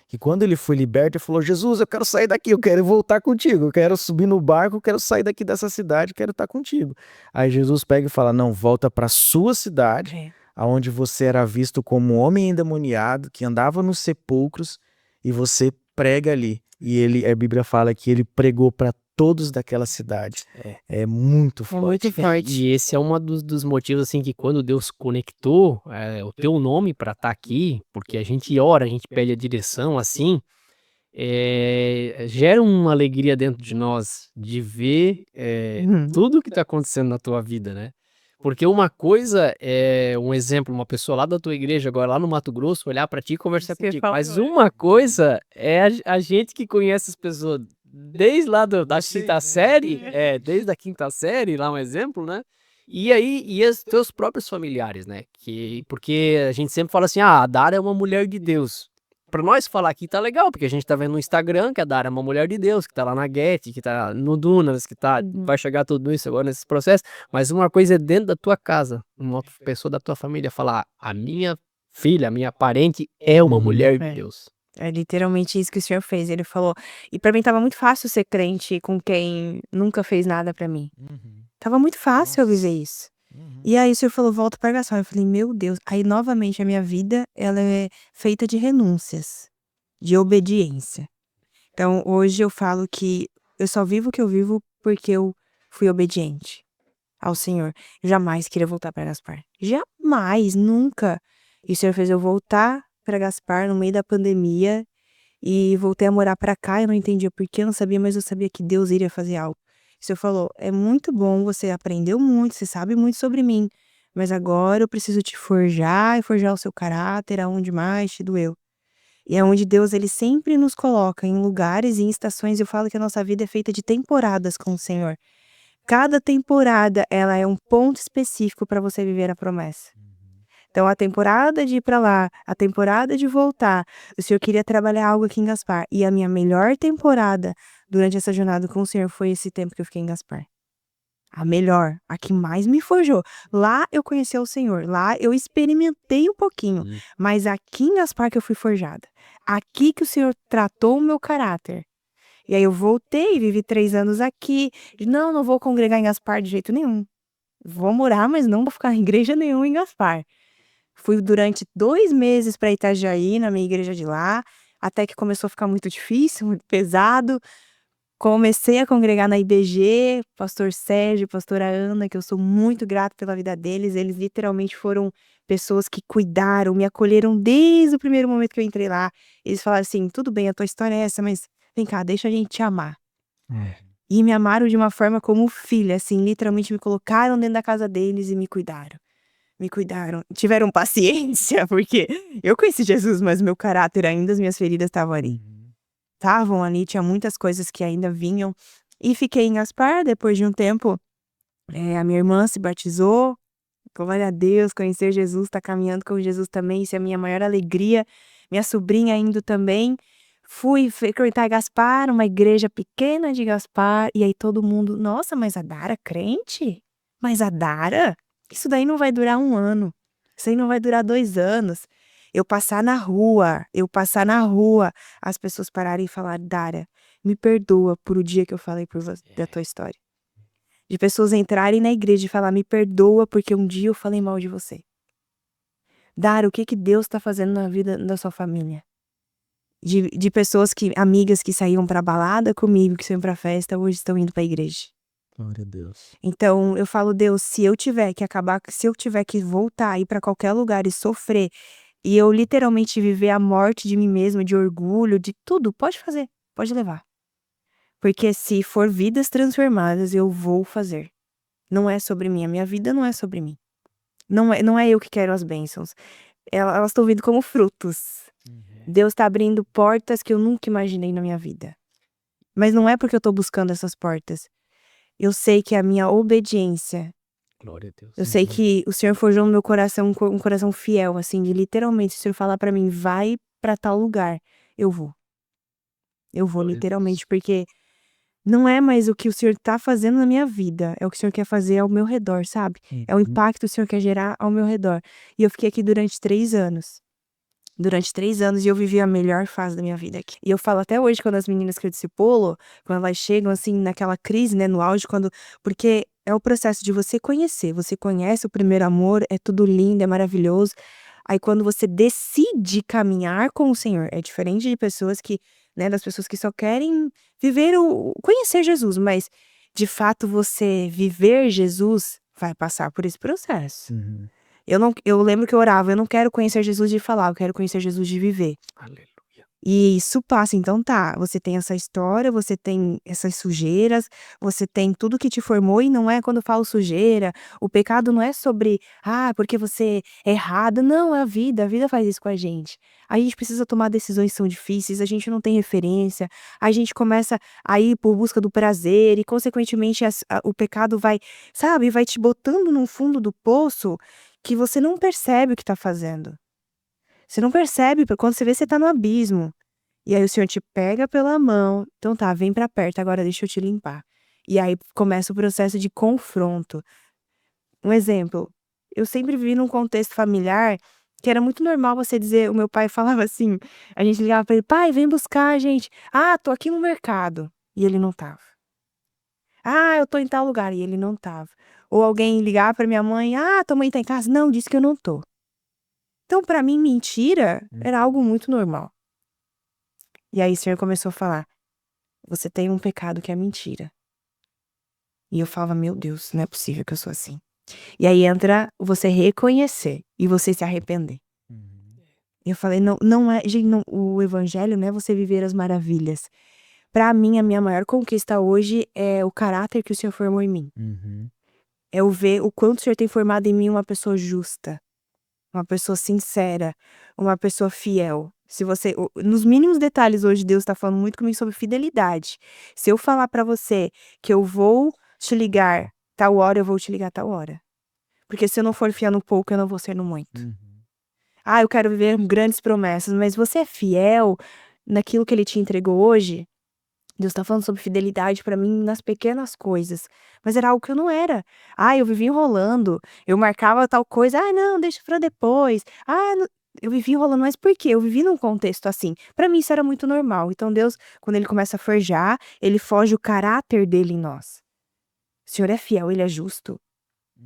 que quando ele foi liberto, ele falou, Jesus, eu quero sair daqui, eu quero voltar contigo, eu quero subir no barco, eu quero sair daqui dessa cidade, eu quero estar contigo. Aí Jesus pega e fala, não, volta para sua cidade, onde você era visto como um homem endemoniado, que andava nos sepulcros, e você prega ali. E a Bíblia fala que ele pregou para todos daquela cidade. É muito forte. É muito forte. E esse é um dos motivos, assim, que quando Deus conectou o teu nome para estar aqui, porque a gente ora, a gente pede a direção, assim, gera uma alegria dentro de nós de ver tudo que está acontecendo na tua vida, né? Porque uma coisa é um exemplo, uma pessoa lá da tua igreja, agora lá no Mato Grosso, olhar para ti e conversar contigo. Mas uma coisa é a gente que conhece as pessoas desde lá da quinta série, desde a quinta série, lá um exemplo, né? E aí, e os teus próprios familiares, né? Porque a gente sempre fala assim, a Dara é uma mulher de Deus. Pra nós falar aqui tá legal, porque a gente tá vendo no Instagram que a Dara é uma mulher de Deus, que tá lá na Get, que tá no Dunas, que vai chegar tudo isso agora nesses processos. Mas uma coisa é dentro da tua casa, uma pessoa da tua família falar, a minha filha, a minha parente é uma mulher de Deus. É literalmente isso que o Senhor fez. Ele falou, e pra mim tava muito fácil ser crente com quem nunca fez nada pra mim. Tava muito fácil eu viver isso. E aí o Senhor falou, volta para Gaspar. Eu falei, meu Deus. Aí novamente a minha vida, ela é feita de renúncias, de obediência. Então hoje eu falo que eu só vivo o que eu vivo porque eu fui obediente ao Senhor. Eu jamais queria voltar para Gaspar. Jamais, nunca. E o Senhor fez eu voltar para Gaspar no meio da pandemia e voltei a morar para cá. Eu não entendia por que, eu não sabia, mas eu sabia que Deus iria fazer algo. O Senhor falou, é muito bom, você aprendeu muito, você sabe muito sobre mim, mas agora eu preciso te forjar e forjar o seu caráter, aonde mais te doeu. E é onde Deus, ele sempre nos coloca em lugares e em estações. Eu falo que a nossa vida é feita de temporadas com o Senhor. Cada temporada, ela é um ponto específico para você viver a promessa. Então, a temporada de ir para lá, a temporada de voltar, o Senhor queria trabalhar algo aqui em Gaspar. E a minha melhor temporada durante essa jornada com o Senhor foi esse tempo que eu fiquei em Gaspar. A melhor, a que mais me forjou. Lá eu conheci o Senhor, lá eu experimentei um pouquinho, mas aqui em Gaspar que eu fui forjada. Aqui que o Senhor tratou o meu caráter. E aí eu voltei, vivi 3 anos aqui. Não vou congregar em Gaspar de jeito nenhum. Vou morar, mas não vou ficar em igreja nenhuma em Gaspar. Fui durante 2 meses para Itajaí, na minha igreja de lá, até que começou a ficar muito difícil, muito pesado. Comecei a congregar na IBG, pastor Sérgio, pastora Ana, que eu sou muito grata pela vida deles. Eles literalmente foram pessoas que cuidaram, me acolheram desde o primeiro momento que eu entrei lá. Eles falaram assim, tudo bem, a tua história é essa, mas vem cá, deixa a gente te amar. E me amaram de uma forma como filha, assim, literalmente me colocaram dentro da casa deles e me cuidaram. Tiveram paciência, porque eu conheci Jesus, mas meu caráter ainda, as minhas feridas estavam ali. Tinha muitas coisas que ainda vinham. E fiquei em Gaspar, depois de um tempo, a minha irmã se batizou. Glória a Deus, conhecer Jesus, tá caminhando com Jesus também, isso é a minha maior alegria. Minha sobrinha indo também. Fui frequentar Gaspar, uma igreja pequena de Gaspar, e aí todo mundo, nossa, mas a Dara crente? Mas a Dara? Isso daí não vai durar 1 ano. Isso aí não vai durar 2 anos. Eu passar na rua, as pessoas pararem e falar, Dara, me perdoa por o dia que eu falei da tua história. De pessoas entrarem na igreja e falar, me perdoa porque um dia eu falei mal de você. Dara, o que Deus tá fazendo na vida da sua família? De pessoas amigas que saíam pra balada comigo, que saíam pra festa, hoje estão indo pra igreja. Glória a Deus. Então, eu falo, Deus, se eu tiver que voltar, ir pra qualquer lugar e sofrer, e eu literalmente viver a morte de mim mesma, de orgulho, de tudo, pode fazer, pode levar. Porque se for vidas transformadas, eu vou fazer. Não é sobre mim, a minha vida não é sobre mim. Não é eu que quero as bênçãos. Elas estão vindo como frutos. Deus tá abrindo portas que eu nunca imaginei na minha vida. Mas não é porque eu tô buscando essas portas. Eu sei que a minha obediência, Glória a Deus. eu sei que o Senhor forjou no meu coração um coração fiel, assim, de literalmente, se o Senhor falar pra mim, vai pra tal lugar, eu vou. Eu vou, Glória a literalmente, porque não é mais o que o Senhor tá fazendo na minha vida, é o que o Senhor quer fazer ao meu redor, sabe? É o impacto que o Senhor quer gerar ao meu redor. E eu fiquei aqui durante 3 anos. E eu vivi a melhor fase da minha vida aqui. E eu falo até hoje, quando as meninas que eu discipulo, quando elas chegam, assim, naquela crise, né, no auge, porque é o processo de você conhecer. Você conhece o primeiro amor, é tudo lindo, é maravilhoso. Aí quando você decide caminhar com o Senhor, é diferente de pessoas que, né, das pessoas que só querem conhecer Jesus, mas de fato você viver Jesus vai passar por esse processo. Eu lembro que eu orava, eu não quero conhecer Jesus de falar, eu quero conhecer Jesus de viver. Aleluia. E isso passa, então tá, você tem essa história, você tem essas sujeiras, você tem tudo que te formou, e não é, quando eu falo sujeira, o pecado não é sobre, porque você é errado, não, é a vida faz isso com a gente precisa tomar decisões que são difíceis, a gente não tem referência, a gente começa a ir por busca do prazer, e consequentemente o pecado vai te botando no fundo do poço, que você não percebe o que tá fazendo. Você não percebe, quando você vê, você tá no abismo. E aí o Senhor te pega pela mão, então tá, vem pra perto, agora deixa eu te limpar. E aí começa o processo de confronto. Um exemplo, eu sempre vivi num contexto familiar que era muito normal você dizer, o meu pai falava assim, a gente ligava pra ele, pai, vem buscar a gente. Tô aqui no mercado. E ele não tava. Eu tô em tal lugar. E ele não tava. Ou alguém ligava pra minha mãe, tua mãe tá em casa? Não, disse que eu não tô. Então, pra mim, mentira era algo muito normal. E aí o Senhor começou a falar, você tem um pecado que é mentira. E eu falava, meu Deus, não é possível que eu sou assim. E aí entra você reconhecer e você se arrepender. E eu falei, não é, gente, não, o evangelho não é você viver as maravilhas. Pra mim, a minha maior conquista hoje é o caráter que o Senhor formou em mim. É eu ver o quanto o Senhor tem formado em mim uma pessoa justa, uma pessoa sincera, uma pessoa fiel. Nos mínimos detalhes hoje, Deus tá falando muito comigo sobre fidelidade. Se eu falar pra você que eu vou te ligar tal hora, eu vou te ligar tal hora. Porque se eu não for fiel no pouco, eu não vou ser no muito. Eu quero viver grandes promessas, mas você é fiel naquilo que ele te entregou hoje? Deus tá falando sobre fidelidade pra mim nas pequenas coisas. Mas era algo que eu não era. Eu vivia enrolando. Eu marcava tal coisa. Não, deixa pra depois. Eu vivia enrolando. Mas por quê? Eu vivi num contexto assim. Pra mim isso era muito normal. Então Deus, quando ele começa a forjar, ele forja o caráter dele em nós. O Senhor é fiel, ele é justo.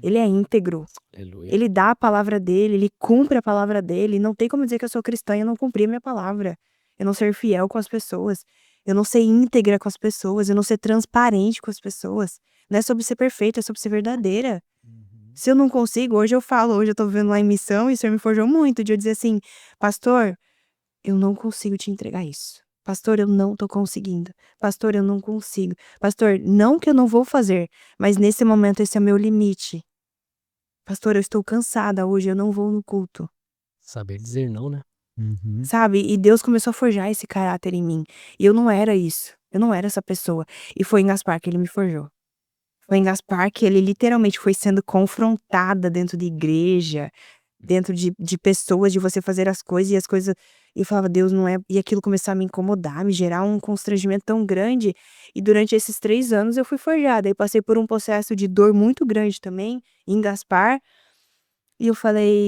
Ele é íntegro. Aleluia. Ele dá a palavra dele, ele cumpre a palavra dele. Não tem como dizer que eu sou cristã e eu não cumprir a minha palavra. Eu não ser fiel com as pessoas. Eu não ser íntegra com as pessoas. Eu não ser transparente com as pessoas. Não é sobre ser perfeita, é sobre ser verdadeira. Se eu não consigo, hoje eu tô vivendo lá em missão e o Senhor me forjou muito de eu dizer assim, pastor, eu não consigo te entregar isso. Pastor, eu não tô conseguindo. Pastor, eu não consigo. Pastor, não que eu não vou fazer, mas nesse momento esse é o meu limite. Pastor, eu estou cansada hoje, eu não vou no culto. Saber dizer não, né? Sabe? E Deus começou a forjar esse caráter em mim. E eu não era isso. Eu não era essa pessoa. E foi em Gaspar que ele me forjou. Foi em Gaspar que ele literalmente foi sendo confrontada dentro de igreja, dentro de pessoas, de você fazer as coisas e as coisas. E eu falava, Deus, não é. E aquilo começou a me incomodar, me gerar um constrangimento tão grande. E durante esses 3 anos eu fui forjada. Eu passei por um processo de dor muito grande também, em Gaspar. E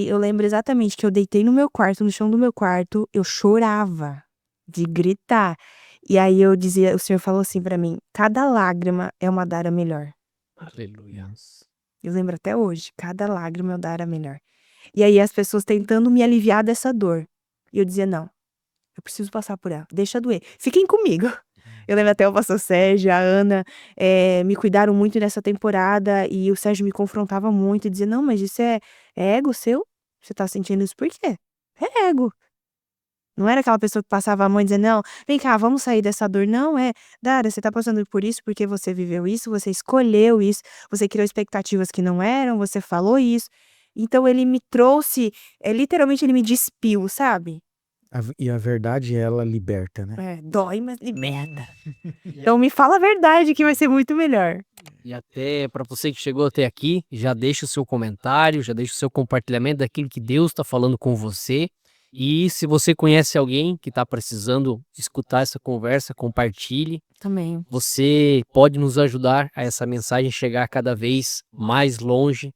eu lembro exatamente que eu deitei no meu quarto, no chão do meu quarto, eu chorava de gritar. E aí eu dizia, o Senhor falou assim pra mim, cada lágrima é uma Dara melhor. Aleluia. Eu lembro até hoje, cada lágrima é uma Dara melhor. E aí as pessoas tentando me aliviar dessa dor. E eu dizia, não, eu preciso passar por ela, deixa doer, fiquem comigo. Eu lembro até o pastor Sérgio, a Ana, me cuidaram muito nessa temporada e o Sérgio me confrontava muito e dizia, não, mas isso é ego seu? Você tá sentindo isso por quê? É ego. Não era aquela pessoa que passava a mão e dizia, não, vem cá, vamos sair dessa dor. Não, Dara, você tá passando por isso porque você viveu isso, você escolheu isso, você criou expectativas que não eram, você falou isso. Então ele me trouxe, literalmente ele me despiu, sabe? E a verdade, ela liberta, né? Dói, mas liberta. Então me fala a verdade que vai ser muito melhor. E até para você que chegou até aqui, já deixa o seu comentário, já deixa o seu compartilhamento daquilo que Deus está falando com você. E se você conhece alguém que está precisando escutar essa conversa, compartilhe. Também. Você pode nos ajudar a essa mensagem chegar cada vez mais longe.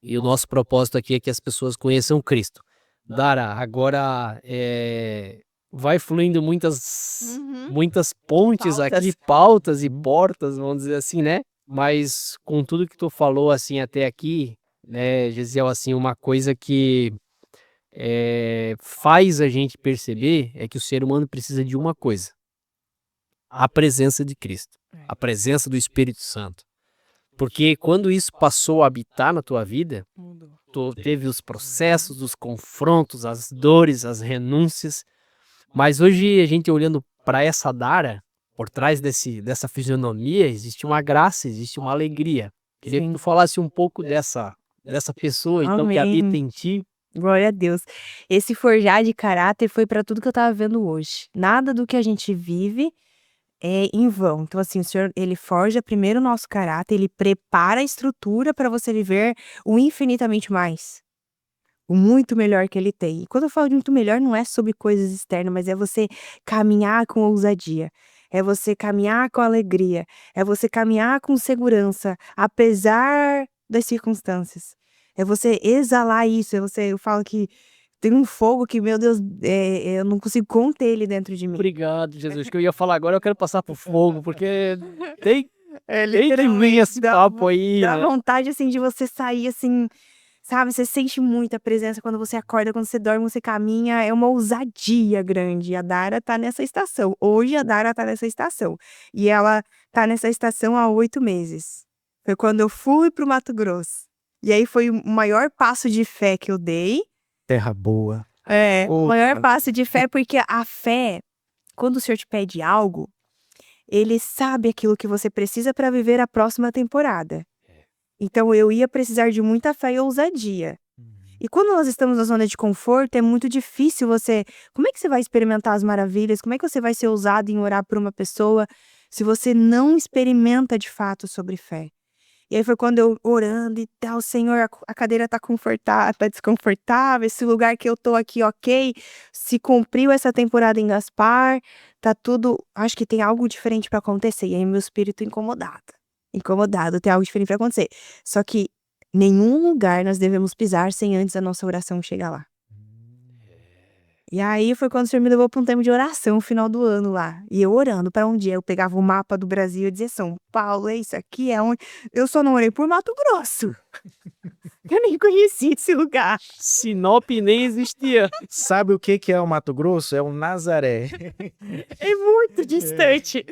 E o nosso propósito aqui é que as pessoas conheçam Cristo. Dara, agora vai fluindo muitas pontes aqui, pautas e portas, vamos dizer assim, né? Mas com tudo que tu falou assim até aqui, né, Gesiel, assim, uma coisa que faz a gente perceber é que o ser humano precisa de uma coisa: a presença de Cristo, a presença do Espírito Santo. Porque quando isso passou a habitar na tua vida, tu teve os processos, os confrontos, as dores, as renúncias. Mas hoje a gente olhando para essa Dara, por trás dessa fisionomia, existe uma graça, existe uma alegria. Queria que tu falasse um pouco dessa pessoa, então, que habita em ti. Glória a Deus. Esse forjar de caráter foi para tudo que eu tava vendo hoje. Nada do que a gente vive é em vão. Então, assim, o Senhor, ele forja primeiro o nosso caráter, ele prepara a estrutura para você viver o infinitamente mais. O muito melhor que ele tem. E quando eu falo de muito melhor, não é sobre coisas externas, mas é você caminhar com ousadia. É você caminhar com alegria. É você caminhar com segurança, apesar das circunstâncias. É você exalar isso. Eu falo que tem um fogo que, meu Deus, eu não consigo conter ele dentro de mim. Obrigado, Jesus. Que eu ia falar agora, eu quero passar por fogo, porque tem que vir esse papo aí, Dá né? vontade, assim, de você sair, assim, sabe? Você sente muita presença quando você acorda, quando você dorme, você caminha. É uma ousadia grande. E a Dara tá nessa estação. Hoje a Dara tá nessa estação. E ela tá nessa estação há 8 meses. Foi quando eu fui pro Mato Grosso. E aí foi o maior passo de fé que eu dei. Terra boa. O maior passo de fé, porque a fé, quando o Senhor te pede algo, ele sabe aquilo que você precisa para viver a próxima temporada. Então eu ia precisar de muita fé e ousadia. E quando nós estamos na zona de conforto, é muito difícil você... Como é que você vai experimentar as maravilhas? Como é que você vai ser ousado em orar por uma pessoa se você não experimenta de fato sobre fé? E aí foi quando eu orando e tal, Senhor, a cadeira tá confortável, tá desconfortável, esse lugar que eu tô aqui, ok, se cumpriu essa temporada em Gaspar, tá tudo, acho que tem algo diferente pra acontecer. E aí meu espírito incomodado, tem algo diferente pra acontecer. Só que nenhum lugar nós devemos pisar sem antes a nossa oração chegar lá. E aí foi quando o Senhor me levou para um tempo de oração no final do ano lá. E eu orando para um dia, eu pegava o mapa do Brasil e dizia, São Paulo, isso aqui é onde... Eu só não orei por Mato Grosso. Eu nem conhecia esse lugar. Sinop nem existia. Sabe o que é o Mato Grosso? É o Nazaré. É muito distante.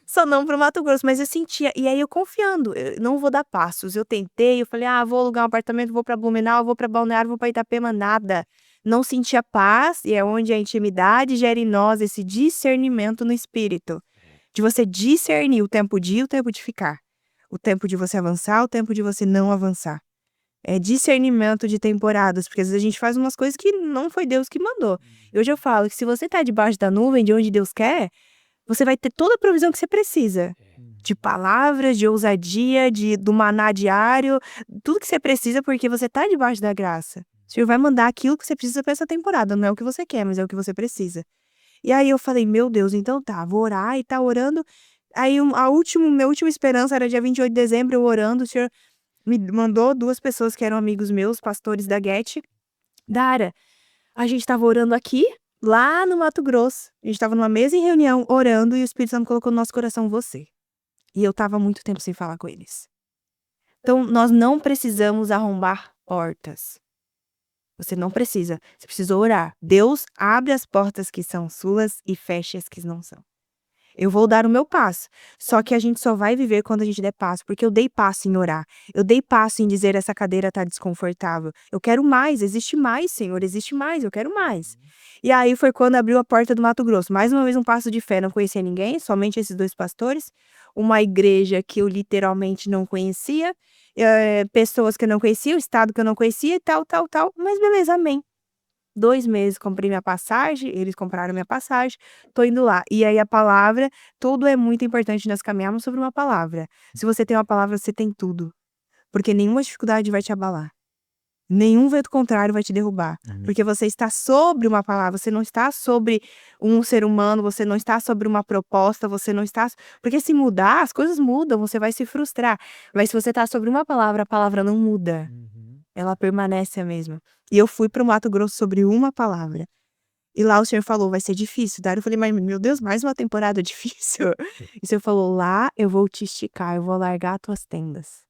Só não pro Mato Grosso, mas eu sentia. E aí eu confiando, eu não vou dar passos. Eu tentei, eu falei, vou alugar um apartamento, vou para Blumenau, vou para Balneário, vou para Itapema, nada. Não sentia paz, e é onde a intimidade gera em nós esse discernimento no espírito. De você discernir o tempo de ir e o tempo de ficar. O tempo de você avançar, o tempo de você não avançar. É discernimento de temporadas, porque às vezes a gente faz umas coisas que não foi Deus que mandou. E hoje eu falo que se você tá debaixo da nuvem, de onde Deus quer, você vai ter toda a provisão que você precisa. De palavras, de ousadia, do maná diário, tudo que você precisa porque você tá debaixo da graça. O Senhor vai mandar aquilo que você precisa para essa temporada. Não é o que você quer, mas é o que você precisa. E aí eu falei, meu Deus, então tá, vou orar e tá orando. Aí minha última esperança era dia 28 de dezembro, eu orando, o Senhor me mandou 2 pessoas que eram amigos meus, pastores da Get. Dara, a gente tava orando aqui, lá no Mato Grosso. A gente tava numa mesa em reunião, orando, e o Espírito Santo colocou no nosso coração você. E eu tava há muito tempo sem falar com eles. Então, nós não precisamos arrombar portas. Você não precisa. Você precisa orar. Deus abre as portas que são suas e fecha as que não são. Eu vou dar o meu passo. Só que a gente só vai viver quando a gente der passo. Porque eu dei passo em orar. Eu dei passo em dizer essa cadeira tá desconfortável. Eu quero mais. Existe mais, Senhor. Existe mais. Eu quero mais. E aí foi quando abriu a porta do Mato Grosso. Mais uma vez um passo de fé. Não conhecia ninguém. Somente esses 2 pastores. Uma igreja que eu literalmente não conhecia. Pessoas que eu não conhecia. O estado que eu não conhecia e tal. Mas beleza, amém. 2 meses comprei minha passagem, eles compraram minha passagem, tô indo lá. E aí a palavra, tudo é muito importante, nós caminhamos sobre uma palavra. Se você tem uma palavra, você tem tudo. Porque nenhuma dificuldade vai te abalar. Nenhum vento contrário vai te derrubar. Porque você está sobre uma palavra, você não está sobre um ser humano, você não está sobre uma proposta, você não está... Porque se mudar, as coisas mudam, você vai se frustrar. Mas se você está sobre uma palavra, a palavra não muda. Ela permanece a mesma. E eu fui para o Mato Grosso sobre uma palavra. E lá o Senhor falou, vai ser difícil. Daí eu falei, mas meu Deus, mais uma temporada difícil. E o Senhor falou, lá eu vou te esticar, eu vou largar tuas tendas.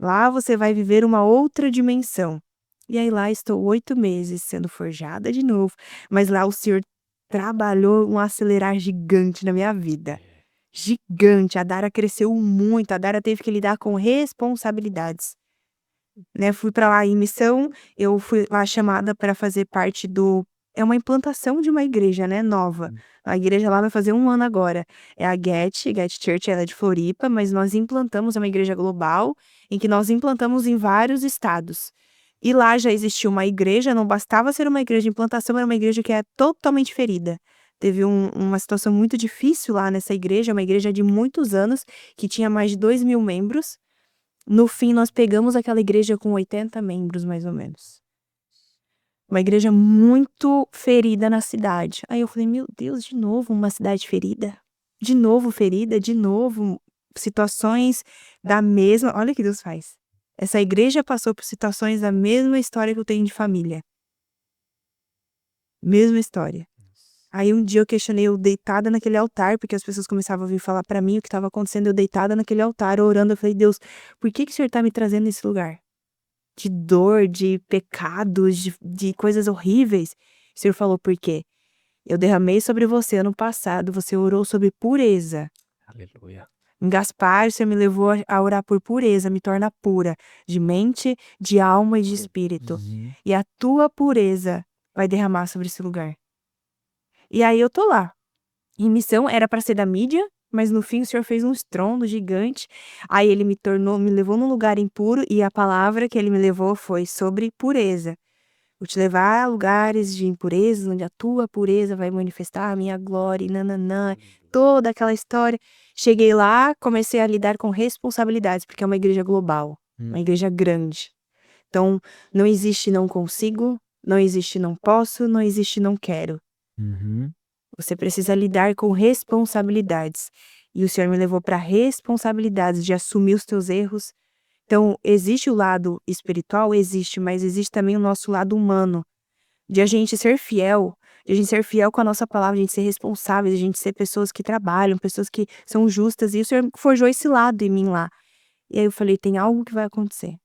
Lá você vai viver uma outra dimensão. E aí lá estou 8 meses sendo forjada de novo. Mas lá o Senhor trabalhou um acelerar gigante na minha vida. Gigante. A Dara cresceu muito. A Dara teve que lidar com responsabilidades. Né, fui para lá em missão, eu fui lá chamada para fazer parte é uma implantação de uma igreja, né, nova. A igreja lá vai fazer 1 ano agora. É a Get Church, ela é de Floripa, mas nós implantamos, é uma igreja global, em que nós implantamos em vários estados. E lá já existia uma igreja, não bastava ser uma igreja de implantação, era uma igreja que é totalmente ferida. Teve uma situação muito difícil lá nessa igreja, uma igreja de muitos anos, que tinha mais de 2.000 membros. No fim, nós pegamos aquela igreja com 80 membros, mais ou menos. Uma igreja muito ferida na cidade. Aí eu falei, meu Deus, de novo uma cidade ferida? De novo ferida? De novo situações da mesma... Olha o que Deus faz. Essa igreja passou por situações da mesma história que eu tenho de família. Mesma história. Aí um dia eu questionei, eu deitada naquele altar, porque as pessoas começavam a vir falar pra mim o que estava acontecendo, eu deitada naquele altar, orando, eu falei, Deus, por que o Senhor tá me trazendo nesse lugar? De dor, de pecados, de coisas horríveis. O Senhor falou, por quê? Eu derramei sobre você ano passado, você orou sobre pureza. Aleluia. Em Gaspar, o Senhor me levou a orar por pureza, me torna pura, de mente, de alma e de espírito. E a tua pureza vai derramar sobre esse lugar. E aí eu tô lá. Em missão era para ser da mídia, mas no fim o Senhor fez um estrondo gigante. Aí ele me levou num lugar impuro e a palavra que ele me levou foi sobre pureza. Vou te levar a lugares de impureza, onde a tua pureza vai manifestar a minha glória, e nananã, toda aquela história. Cheguei lá, comecei a lidar com responsabilidades, porque é uma igreja global, uma igreja grande. Então, não existe não consigo, não existe não posso, não existe não quero. Você precisa lidar com responsabilidades. E o Senhor me levou para responsabilidades de assumir os teus erros. Então, existe o lado espiritual? Existe, mas existe também o nosso lado humano. De a gente ser fiel, de a gente ser fiel com a nossa palavra, de a gente ser responsável, de a gente ser pessoas que trabalham, pessoas que são justas. E o Senhor forjou esse lado em mim lá. E aí eu falei, tem algo que vai acontecer.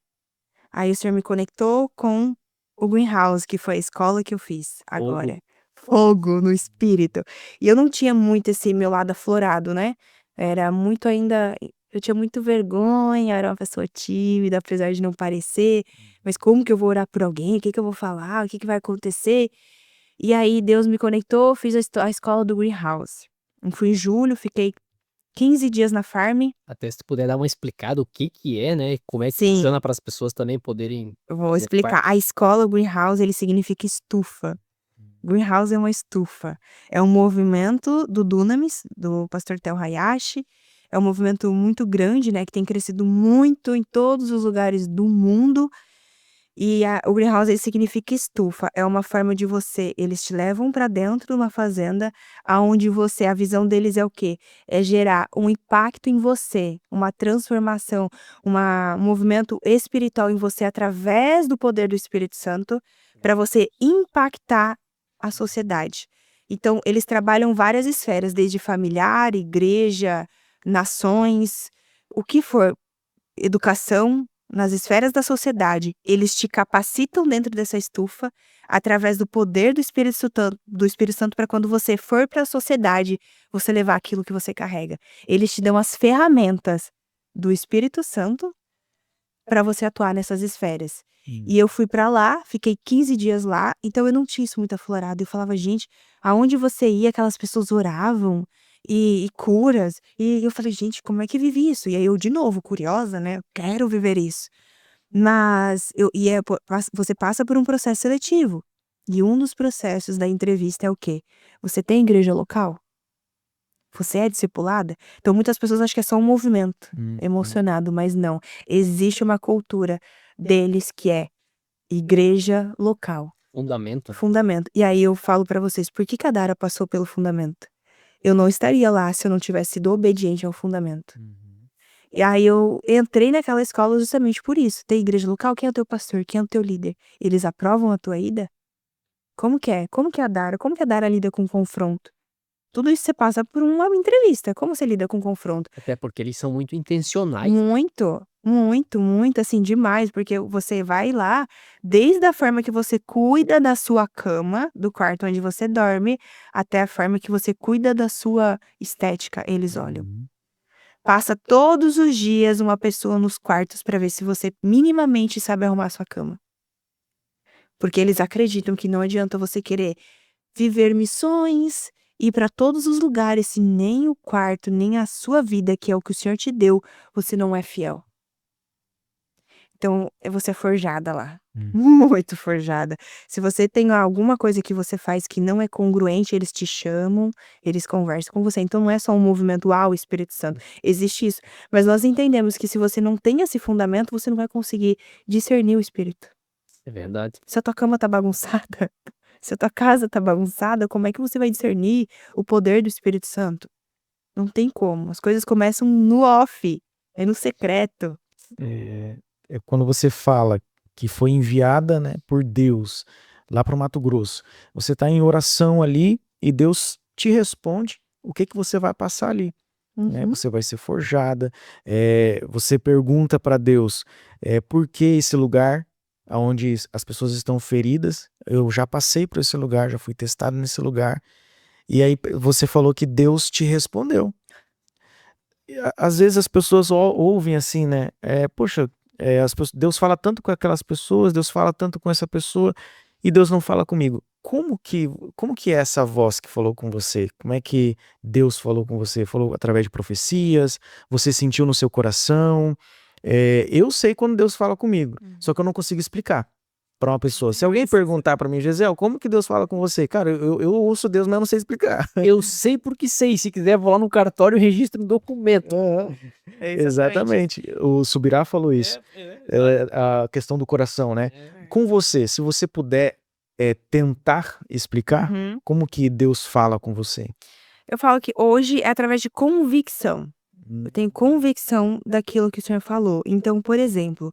Aí o Senhor me conectou com o Greenhouse, que foi a escola que eu fiz agora. Fogo no espírito. E eu não tinha muito esse meu lado aflorado, né? Era muito ainda... Eu tinha muito vergonha, era uma pessoa tímida, apesar de não parecer. Mas como que eu vou orar por alguém? O que que eu vou falar? O que que vai acontecer? E aí Deus me conectou, fiz a escola do Greenhouse. Eu fui em julho, fiquei 15 dias na farm. Até se tu puder dar uma explicada o que é, né? Como é que Sim. funciona para as pessoas também poderem... Eu vou explicar. A escola Greenhouse, ele significa estufa. Greenhouse é uma estufa. É um movimento do Dunamis, do pastor Tel Hayashi. É um movimento muito grande, né? Que tem crescido muito em todos os lugares do mundo. E o Greenhouse, ele significa estufa. É uma forma de eles te levam para dentro de uma fazenda, aonde a visão deles é o quê? É gerar um impacto em você, uma transformação, um movimento espiritual em você através do poder do Espírito Santo, para você impactar a sociedade. Então, eles trabalham várias esferas, desde familiar, igreja, nações, o que for, educação, nas esferas da sociedade. Eles te capacitam dentro dessa estufa através do poder do Espírito Santo para quando você for para a sociedade, você levar aquilo que você carrega. Eles te dão as ferramentas do Espírito Santo para você atuar nessas esferas. E eu fui para lá, fiquei 15 dias lá, então eu não tinha isso muito aflorado. Eu falava, gente, aonde você ia, aquelas pessoas oravam e curas. E eu falei, gente, como é que vive isso? E aí eu, de novo, curiosa, né? Eu quero viver isso. Mas você passa por um processo seletivo. E um dos processos da entrevista é o quê? Você tem igreja local? Você é discipulada? Então muitas pessoas acham que é só um movimento emocionado, mas não. Existe uma cultura deles que é igreja local. Fundamento. Fundamento. E aí eu falo pra vocês, por que a Dara passou pelo fundamento? Eu não estaria lá se eu não tivesse sido obediente ao fundamento. E aí eu entrei naquela escola justamente por isso. Tem igreja local, quem é o teu pastor? Quem é o teu líder? Eles aprovam a tua ida? Como que é? Como que é a Dara? Como que a Dara lida com confronto? Tudo isso você passa por uma entrevista. Como você lida com confronto? Até porque eles são muito intencionais. Muito, assim, demais. Porque você vai lá, desde a forma que você cuida da sua cama, do quarto onde você dorme, até a forma que você cuida da sua estética, eles olham. Passa todos os dias uma pessoa nos quartos para ver se você minimamente sabe arrumar a sua cama. Porque eles acreditam que não adianta você querer viver missões, ir para todos os lugares, se nem o quarto, nem a sua vida, que é o que o Senhor te deu, você não é fiel. Então, você é forjada lá. Muito forjada. Se você tem alguma coisa que você faz que não é congruente, eles te chamam, eles conversam com você. Então, não é só um movimento, Espírito Santo. Existe isso. Mas nós entendemos que se você não tem esse fundamento, você não vai conseguir discernir o Espírito. É verdade. Se a tua cama tá bagunçada, se a tua casa tá bagunçada, como é que você vai discernir o poder do Espírito Santo? Não tem como. As coisas começam no off, é no secreto. É quando você fala que foi enviada, né, por Deus lá para o Mato Grosso. Você está em oração ali e Deus te responde o que você vai passar ali. Né? Você vai ser forjada. Você pergunta para Deus por que esse lugar onde as pessoas estão feridas. Eu já passei por esse lugar, já fui testado nesse lugar. E aí você falou que Deus te respondeu. Às vezes as pessoas ouvem assim, né? Poxa, Deus fala tanto com aquelas pessoas, Deus fala tanto com essa pessoa e Deus não fala comigo. Como que é essa voz que falou com você? Como é que Deus falou com você? Falou através de profecias? Você sentiu no seu coração? Eu sei quando Deus fala comigo, só que eu não consigo explicar para uma pessoa. Se alguém perguntar para mim, Gisele, como que Deus fala com você? Cara, eu ouço Deus, mas eu não sei explicar. Eu sei porque sei. Se quiser, vou lá no cartório e registro no documento. Exatamente. O Subirá falou isso. A questão do coração, né? Com você, se você puder tentar explicar como que Deus fala com você. Eu falo que hoje é através de convicção. Eu tenho convicção daquilo que o Senhor falou. Então, por exemplo,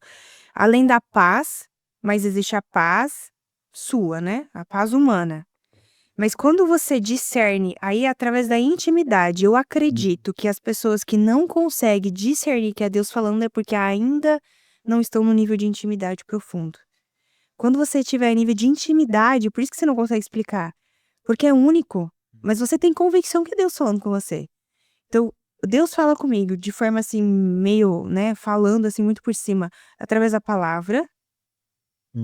além da paz, mas existe a paz sua, né? A paz humana. Mas quando você discerne, aí através da intimidade, eu acredito que as pessoas que não conseguem discernir que é Deus falando é porque ainda não estão no nível de intimidade profundo. Quando você tiver nível de intimidade, por isso que você não consegue explicar. Porque é único, mas você tem convicção que é Deus falando com você. Então, Deus fala comigo de forma assim, meio, né, falando assim muito por cima, através da palavra.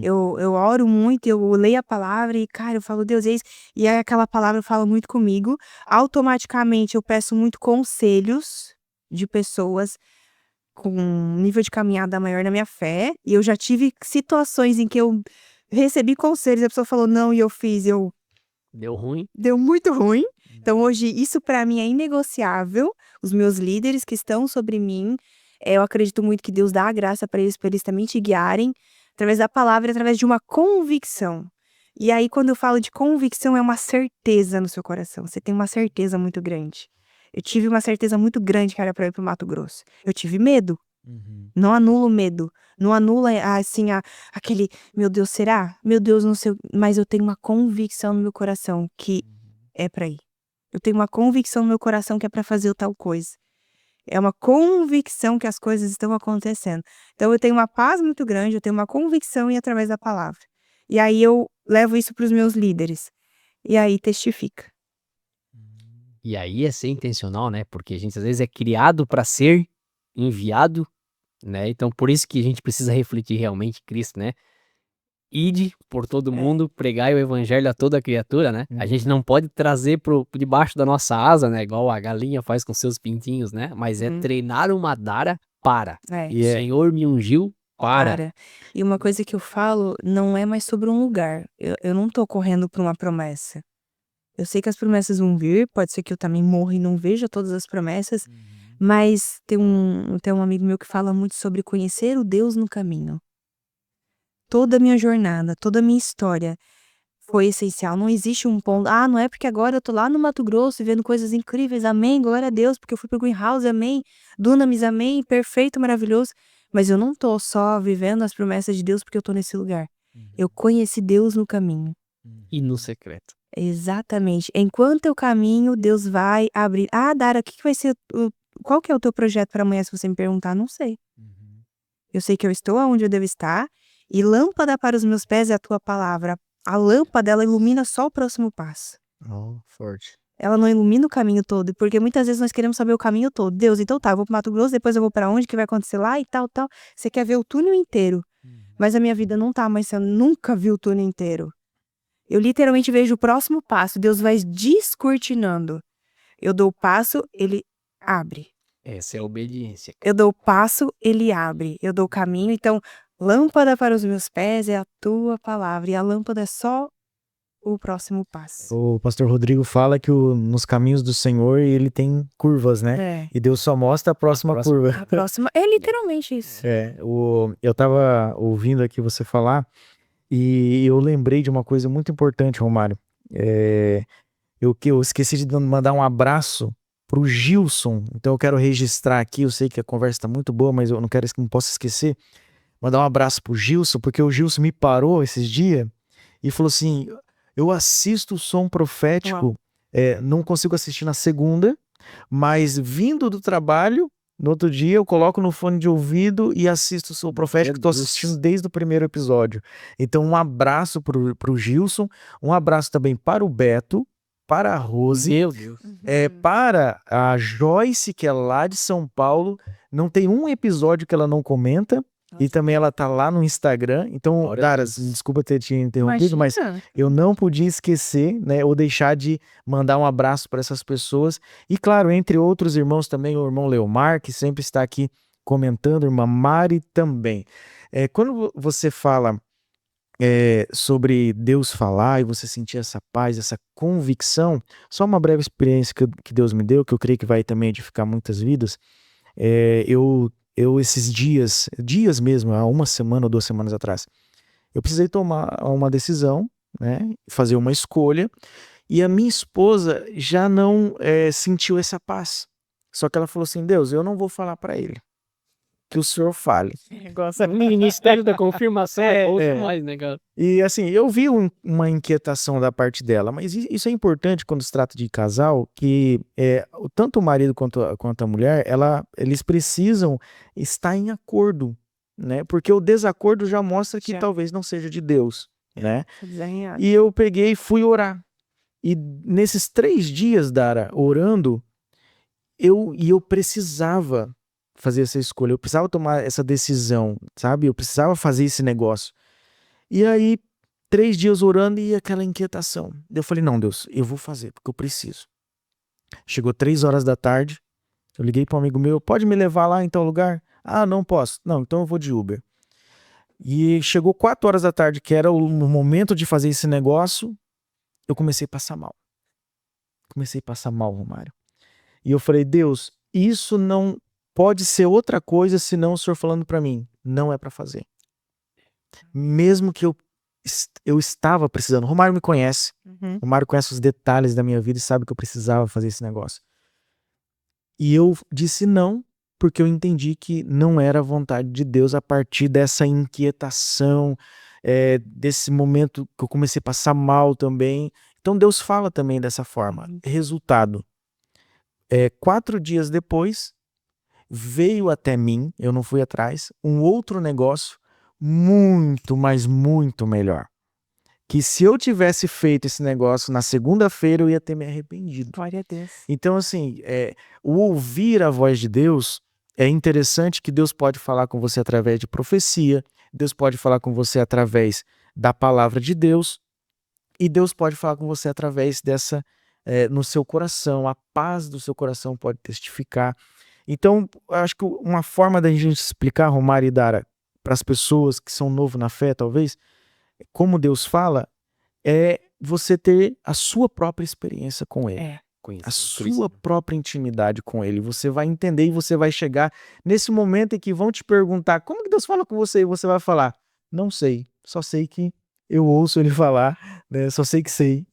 Eu oro muito, eu leio a palavra e, cara, eu falo, Deus, é isso. E aí aquela palavra fala muito comigo. Automaticamente eu peço muito conselhos de pessoas com um nível de caminhada maior na minha fé. E eu já tive situações em que eu recebi conselhos, a pessoa falou não e eu fiz, Deu ruim? Deu muito ruim. Então hoje isso pra mim é inegociável. Os meus líderes que estão sobre mim, eu acredito muito que Deus dá a graça pra eles também te guiarem. Através da palavra, através de uma convicção. E aí, quando eu falo de convicção, é uma certeza no seu coração. Você tem uma certeza muito grande. Eu tive uma certeza muito grande, cara, pra ir pro Mato Grosso. Eu tive medo. Não anula o medo. Não anula, assim, aquele, meu Deus, será? Meu Deus, não sei. Mas eu tenho uma convicção no meu coração que é pra ir. Eu tenho uma convicção no meu coração que é pra fazer tal coisa. É uma convicção que as coisas estão acontecendo. Então eu tenho uma paz muito grande, eu tenho uma convicção e através da palavra. E aí eu levo isso pros meus líderes. E aí testifica. E aí é ser intencional, né? Porque a gente às vezes é criado para ser enviado, né? Então por isso que a gente precisa refletir realmente Cristo, né? Ide por todo mundo, pregai o evangelho a toda criatura, né? A gente não pode trazer por debaixo da nossa asa, né? Igual a galinha faz com seus pintinhos, né? Mas é treinar uma Dara para. É. O Senhor me ungiu para. E uma coisa que eu falo não é mais sobre um lugar. Eu não tô correndo pra uma promessa. Eu sei que as promessas vão vir, pode ser que eu também morra e não veja todas as promessas, mas tem um amigo meu que fala muito sobre conhecer o Deus no caminho. Toda a minha jornada, toda a minha história foi essencial. Não existe um ponto, não é porque agora eu tô lá no Mato Grosso vendo coisas incríveis, amém, glória a Deus, porque eu fui pro Greenhouse, amém, Dunamis, amém, perfeito, maravilhoso. Mas eu não tô só vivendo as promessas de Deus porque eu tô nesse lugar. Eu conheci Deus no caminho. E no secreto. Exatamente. Enquanto eu caminho, Deus vai abrir. Dara, que vai ser qual que é o teu projeto para amanhã, se você me perguntar? Não sei. Eu sei que eu estou onde eu devo estar, e lâmpada para os meus pés é a tua palavra. A lâmpada, ela ilumina só o próximo passo. Forte. Ela não ilumina o caminho todo, porque muitas vezes nós queremos saber o caminho todo. Deus, então tá, eu vou pro Mato Grosso, depois eu vou para onde, que vai acontecer lá e tal, tal. Você quer ver o túnel inteiro. Mas a minha vida não tá, mas você nunca viu o túnel inteiro. Eu literalmente vejo o próximo passo. Deus vai descortinando. Eu dou o passo, ele abre. Essa é a obediência. Eu dou o passo, ele abre. Eu dou o caminho. Então, lâmpada para os meus pés é a tua palavra. E a lâmpada é só o próximo passo. O pastor Rodrigo fala que nos caminhos do Senhor ele tem curvas, né? E Deus só mostra a próxima curva. A próxima é literalmente isso. Eu tava ouvindo aqui você falar e eu lembrei de uma coisa muito importante, Romário. Eu esqueci de mandar um abraço pro Gilson, então eu quero registrar aqui, eu sei que a conversa tá muito boa, mas eu não posso esquecer, mandar um abraço pro Gilson, porque o Gilson me parou esses dias e falou assim, eu assisto o Som Profético, não consigo assistir na segunda, mas vindo do trabalho, no outro dia eu coloco no fone de ouvido e assisto o Som Profético, tô assistindo desde o primeiro episódio. Então um abraço pro Gilson, um abraço também para o Beto, para a Rose, Meu Deus. para a Joyce, que é lá de São Paulo, não tem um episódio que ela não comenta, e também ela tá lá no Instagram. Então, Dara, desculpa ter te interrompido, mas eu não podia esquecer, né, ou deixar de mandar um abraço para essas pessoas. E claro, entre outros irmãos também, o irmão Leomar, que sempre está aqui comentando, a irmã Mari também. Quando você fala sobre Deus falar e você sentir essa paz, essa convicção, só uma breve experiência que Deus me deu, que eu creio que vai também edificar muitas vidas. Eu esses dias mesmo, há uma semana ou 2 semanas atrás, eu precisei tomar uma decisão, né, fazer uma escolha, e a minha esposa já não sentiu essa paz. Só que ela falou assim, Deus, eu não vou falar para ele, que o senhor fale. Gosta ministério da confirmação, mais, né, cara? E assim, eu vi uma inquietação da parte dela, mas isso é importante quando se trata de casal, que tanto o marido quanto a mulher, eles precisam estar em acordo, né? Porque o desacordo já mostra que talvez não seja de Deus, né? E eu peguei e fui orar. E nesses 3 dias, Dara, orando, eu precisava fazer essa escolha, eu precisava tomar essa decisão, sabe? Eu precisava fazer esse negócio. E aí, 3 dias orando e aquela inquietação. Eu falei, não, Deus, eu vou fazer, porque eu preciso. Chegou 3 horas da tarde, eu liguei para um amigo meu, pode me levar lá em tal lugar? Não posso. Não, então eu vou de Uber. E chegou 4 horas da tarde, que era o momento de fazer esse negócio, eu comecei a passar mal. Romário. E eu falei, Deus, isso não pode ser outra coisa senão o Senhor falando para mim, não é para fazer. Mesmo que eu estava precisando. O Romário me conhece. O Romário conhece os detalhes da minha vida e sabe que eu precisava fazer esse negócio. E eu disse não, porque eu entendi que não era a vontade de Deus a partir dessa inquietação, desse momento que eu comecei a passar mal também. Então Deus fala também dessa forma. Resultado, 4 dias depois, veio até mim, eu não fui atrás, um outro negócio muito, mas muito melhor. Que se eu tivesse feito esse negócio na segunda-feira, eu ia ter me arrependido. Glória a Deus. Então, assim, o ouvir a voz de Deus, é interessante que Deus pode falar com você através de profecia, Deus pode falar com você através da palavra de Deus, e Deus pode falar com você através dessa, no seu coração, a paz do seu coração pode testificar. Então, eu acho que uma forma da gente explicar, Romário e Dara, para as pessoas que são novos na fé, talvez, como Deus fala, é você ter a sua própria experiência com Ele. A sua própria intimidade com Ele. Você vai entender e você vai chegar nesse momento em que vão te perguntar como que Deus fala com você, e você vai falar, não sei, só sei que eu ouço Ele falar, né? Só sei que sei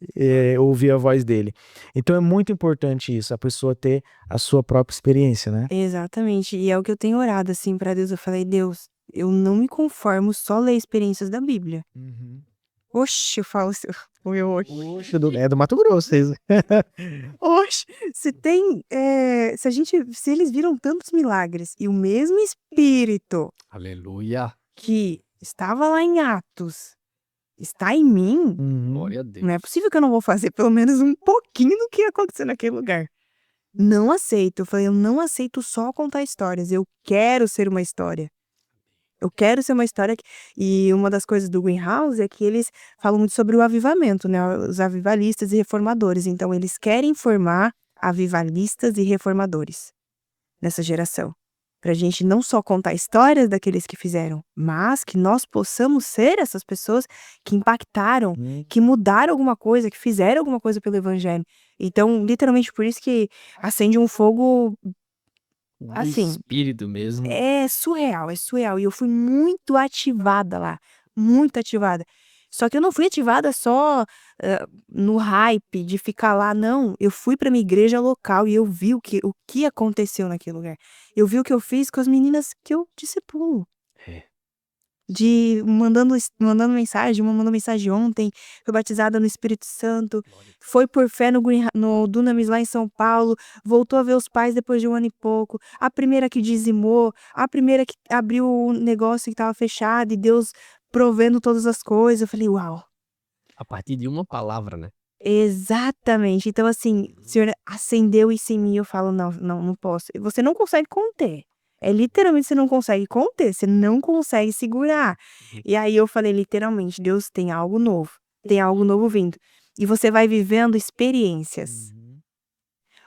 ouvir a voz dele. Então é muito importante isso, a pessoa ter a sua própria experiência, né? Exatamente. E é o que eu tenho orado, assim, pra Deus. Eu falei, Deus, eu não me conformo só ler experiências da Bíblia. Oxe, eu falo assim, o meu oxe. Poxa, é do Mato Grosso, isso. Oxe, se eles viram tantos milagres e o mesmo Espírito Aleluia. que estava lá em Atos está em mim, Glória a Deus. não é possível que eu não vou fazer pelo menos um pouquinho do que ia acontecer naquele lugar. Não aceito. Eu falei, eu não aceito só contar histórias. Eu quero ser uma história. Eu quero ser uma história. E uma das coisas do Greenhouse é que eles falam muito sobre o avivamento, né? Os avivalistas e reformadores. Então, eles querem formar avivalistas e reformadores nessa geração. Pra gente não só contar histórias daqueles que fizeram, mas que nós possamos ser essas pessoas que impactaram, que mudaram alguma coisa, que fizeram alguma coisa pelo evangelho. Então, literalmente por isso que acende um fogo, assim, Espírito mesmo. é surreal, é surreal. E eu fui muito ativada lá, muito ativada. Só que eu não fui ativada só no hype de ficar lá, não. Eu fui pra minha igreja local e eu vi o que aconteceu naquele lugar. Eu vi o que eu fiz com as meninas que eu discipulo. De mandando mensagem, uma mandou mensagem ontem, foi batizada no Espírito Santo, foi por fé no Dunamis lá em São Paulo, voltou a ver os pais depois de 1 ano e pouco, a primeira que dizimou, a primeira que abriu o negócio que estava fechado e Deus provendo todas as coisas. Eu falei, uau. A partir de uma palavra, né? Exatamente. Então, assim, o Senhor acendeu isso em mim, eu falo, não posso. Você não consegue conter. Literalmente, você não consegue conter, você não consegue segurar. E aí eu falei, literalmente, Deus tem algo novo vindo. E você vai vivendo experiências.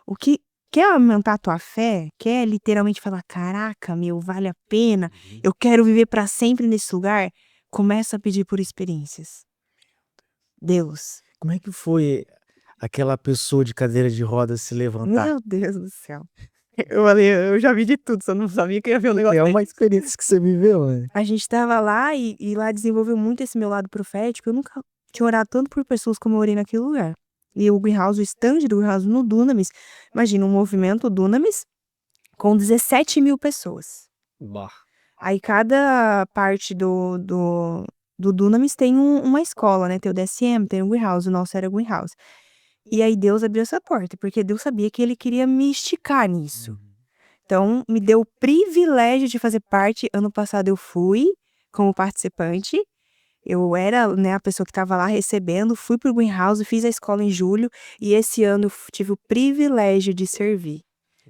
O que quer aumentar a tua fé, quer literalmente falar, caraca, meu, vale a pena, eu quero viver para sempre nesse lugar, começa a pedir por experiências. Deus. Como é que foi aquela pessoa de cadeira de rodas se levantar? Meu Deus do céu. Eu falei, eu já vi de tudo, só não sabia que ia ver um negócio. É uma experiência que você viveu, né? A gente tava lá e lá desenvolveu muito esse meu lado profético. Eu nunca tinha orado tanto por pessoas como eu orei naquele lugar. E o Greenhouse, o stand do Greenhouse no Dunamis, imagina um movimento Dunamis com 17 mil pessoas. Bah. Aí cada parte do Dunamis tem uma escola, né? Tem o DSM, tem o Greenhouse, o nosso era o Greenhouse. E aí Deus abriu essa porta, porque Deus sabia que Ele queria me esticar nisso. Então, me deu o privilégio de fazer parte. Ano passado eu fui como participante. Eu era, né, a pessoa que estava lá recebendo. Fui pro Greenhouse, fiz a escola em julho. E esse ano eu tive o privilégio de servir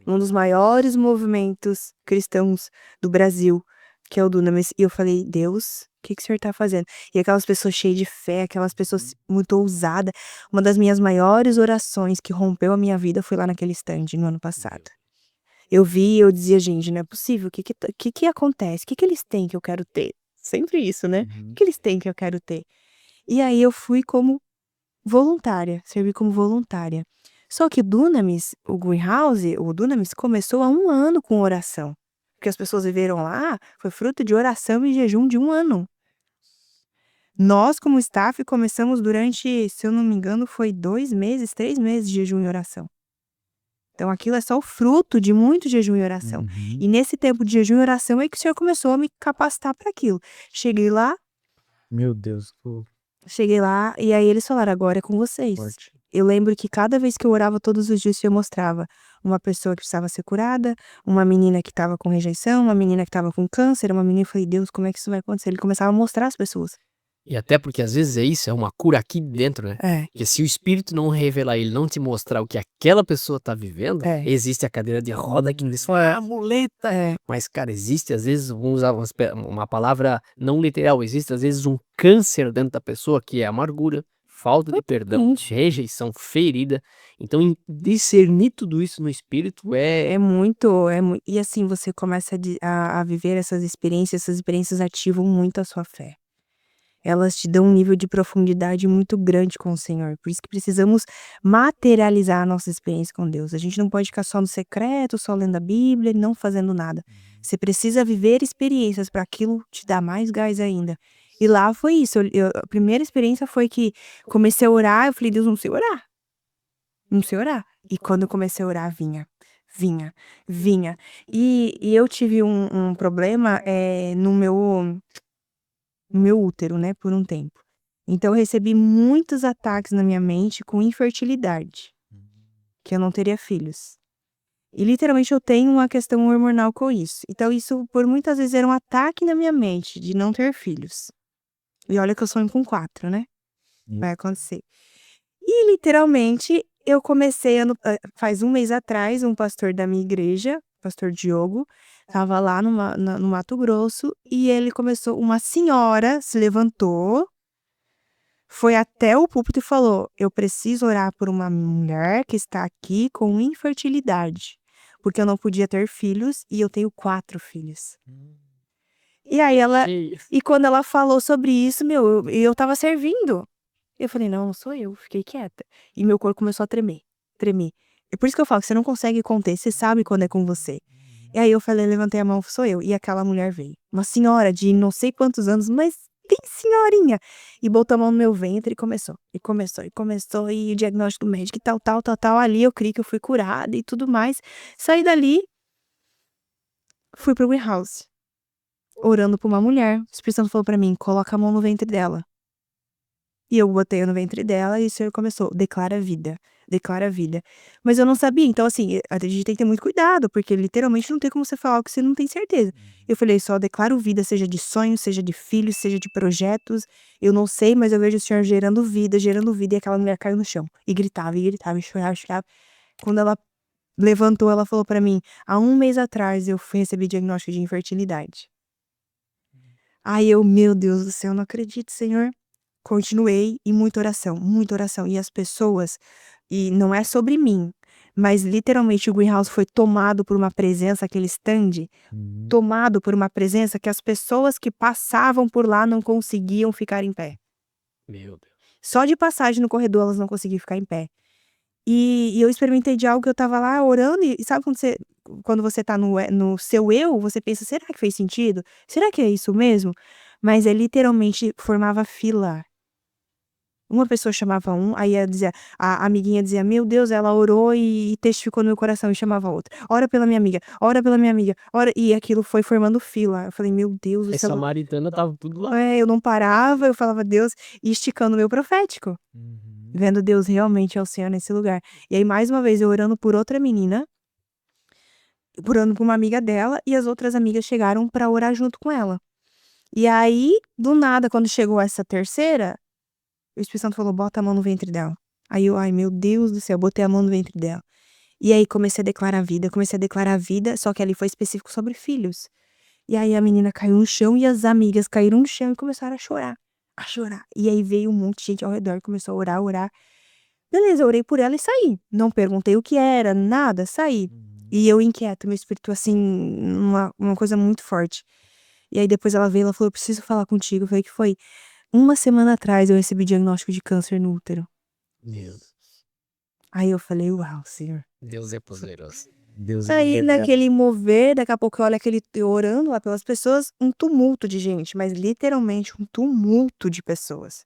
num dos maiores movimentos cristãos do Brasil, que é o Dunamis. E eu falei, Deus, o que o Senhor tá fazendo? E aquelas pessoas cheias de fé, aquelas pessoas muito ousadas. Uma das minhas maiores orações que rompeu a minha vida foi lá naquele stand no ano passado. Eu vi, eu dizia, gente, não é possível. O que acontece? O que eles têm que eu quero ter? Sempre isso, né? O que eles têm que eu quero ter? E aí eu fui como voluntária, servi como voluntária. Só que o Dunamis começou há 1 ano com oração. O que as pessoas viveram lá foi fruto de oração e jejum de 1 ano. Nós, como staff, começamos durante, se eu não me engano, foi 2 meses, 3 meses de jejum e oração. Então aquilo é só o fruto de muito jejum e oração. Uhum. E nesse tempo de jejum e oração é que o Senhor começou a me capacitar para aquilo. Cheguei lá Meu Deus, e aí eles falaram, agora é com vocês. forte. Eu lembro que cada vez que eu orava todos os dias, o Senhor mostrava uma pessoa que precisava ser curada, uma menina que estava com rejeição, uma menina que estava com câncer, uma menina, eu falei, Deus, como é que isso vai acontecer? Ele começava a mostrar as pessoas. E até porque às vezes é isso, é uma cura aqui dentro, né? É. Porque se o Espírito não revelar, ele não te mostrar o que aquela pessoa tá vivendo, É. existe a cadeira de roda que eles falam, a muleta. Mas, cara, existe às vezes, vamos usar uma palavra não literal, existe às vezes um câncer dentro da pessoa que é amargura, falta de perdão, rejeição, ferida. Então, discernir tudo isso no Espírito É e assim, você começa a viver essas experiências ativam muito a sua fé. Elas te dão um nível de profundidade muito grande com o Senhor. Por isso que precisamos materializar a nossa experiência com Deus. A gente não pode ficar só no secreto, só lendo a Bíblia e não fazendo nada. Você precisa viver experiências para aquilo te dar mais gás ainda. E lá foi isso. A primeira experiência foi que comecei a orar, eu falei, Deus, não sei orar. Não sei orar. E quando eu comecei a orar, vinha. E eu tive um problema no meu útero, né, por um tempo. Então eu recebi muitos ataques na minha mente com infertilidade, que eu não teria filhos. E literalmente eu tenho uma questão hormonal com isso. Então isso por muitas vezes era um ataque na minha mente de não ter filhos. E olha que eu sonho com 4, né? Vai acontecer. E literalmente eu comecei faz um mês atrás, um pastor da minha igreja, pastor Diogo, tava lá no Mato Grosso e ele começou, uma senhora se levantou, foi até o púlpito e falou, eu preciso orar por uma mulher que está aqui com infertilidade, porque eu não podia ter filhos e eu tenho 4 filhos. E aí e quando ela falou sobre isso, eu tava servindo. Eu falei, não sou eu, fiquei quieta. E meu corpo começou a tremer. É por isso que eu falo que você não consegue conter, você sabe quando é com você. E aí eu falei, levantei a mão, sou eu. E aquela mulher veio. Uma senhora de não sei quantos anos, mas bem senhorinha. E botou a mão no meu ventre e começou. E o diagnóstico médico e tal. Ali eu criei que eu fui curada e tudo mais. Saí dali, fui pro greenhouse. Orando por uma mulher. O Espírito Santo falou pra mim, coloca a mão no ventre dela. E eu botei no ventre dela e o Senhor começou, declara a vida. Mas eu não sabia, então assim, a gente tem que ter muito cuidado, porque literalmente não tem como você falar o que você não tem certeza. Eu falei, só declaro vida, seja de sonhos, seja de filhos, seja de projetos. Eu não sei, mas eu vejo o Senhor gerando vida, e aquela mulher caiu no chão. E gritava, e chorava. Quando ela levantou, ela falou pra mim, há um mês atrás eu recebi diagnóstico de infertilidade. Aí eu, meu Deus do céu, não acredito, Senhor. Continuei e muita oração. E as pessoas, e não é sobre mim, mas literalmente o greenhouse foi tomado por uma presença, aquele stand, tomado por uma presença que as pessoas que passavam por lá não conseguiam ficar em pé. Meu Deus. Só de passagem no corredor elas não conseguiam ficar em pé. E eu experimentei de algo que eu tava lá orando e sabe quando você tá no seu eu, você pensa, será que fez sentido? Será que é isso mesmo? Mas literalmente formava fila. Uma pessoa chamava aí ela dizia, a amiguinha dizia, meu Deus, ela orou e testificou no meu coração, e chamava outra. Ora pela minha amiga, e aquilo foi formando fila. Eu falei, meu Deus do A céu. samaritana tava tudo lá. Eu não parava, eu falava, Deus, e esticando o meu profético. Vendo Deus realmente é o Senhor nesse lugar. E aí, mais uma vez, eu orando por outra menina, orando por uma amiga dela, e as outras amigas chegaram pra orar junto com ela. E aí, do nada, quando chegou essa terceira, o Espírito Santo falou, bota a mão no ventre dela. Aí eu, ai meu Deus do céu, botei a mão no ventre dela. E aí comecei a declarar a vida, só que ali foi específico sobre filhos. E aí a menina caiu no chão e as amigas caíram no chão e começaram a chorar. E aí veio um monte de gente ao redor, começou a orar. Beleza, eu orei por ela e saí. Não perguntei o que era, nada, saí. E eu inquieto, meu espírito assim, uma coisa muito forte. E aí depois ela veio, ela falou, eu preciso falar contigo. Eu falei, que foi? Uma semana atrás eu recebi diagnóstico de câncer no útero. Meu Deus. Aí eu falei, uau, Senhor. Deus é poderoso. Aí naquele mover, daqui a pouco eu olho aquele orando lá pelas pessoas, um tumulto de gente, mas literalmente um tumulto de pessoas.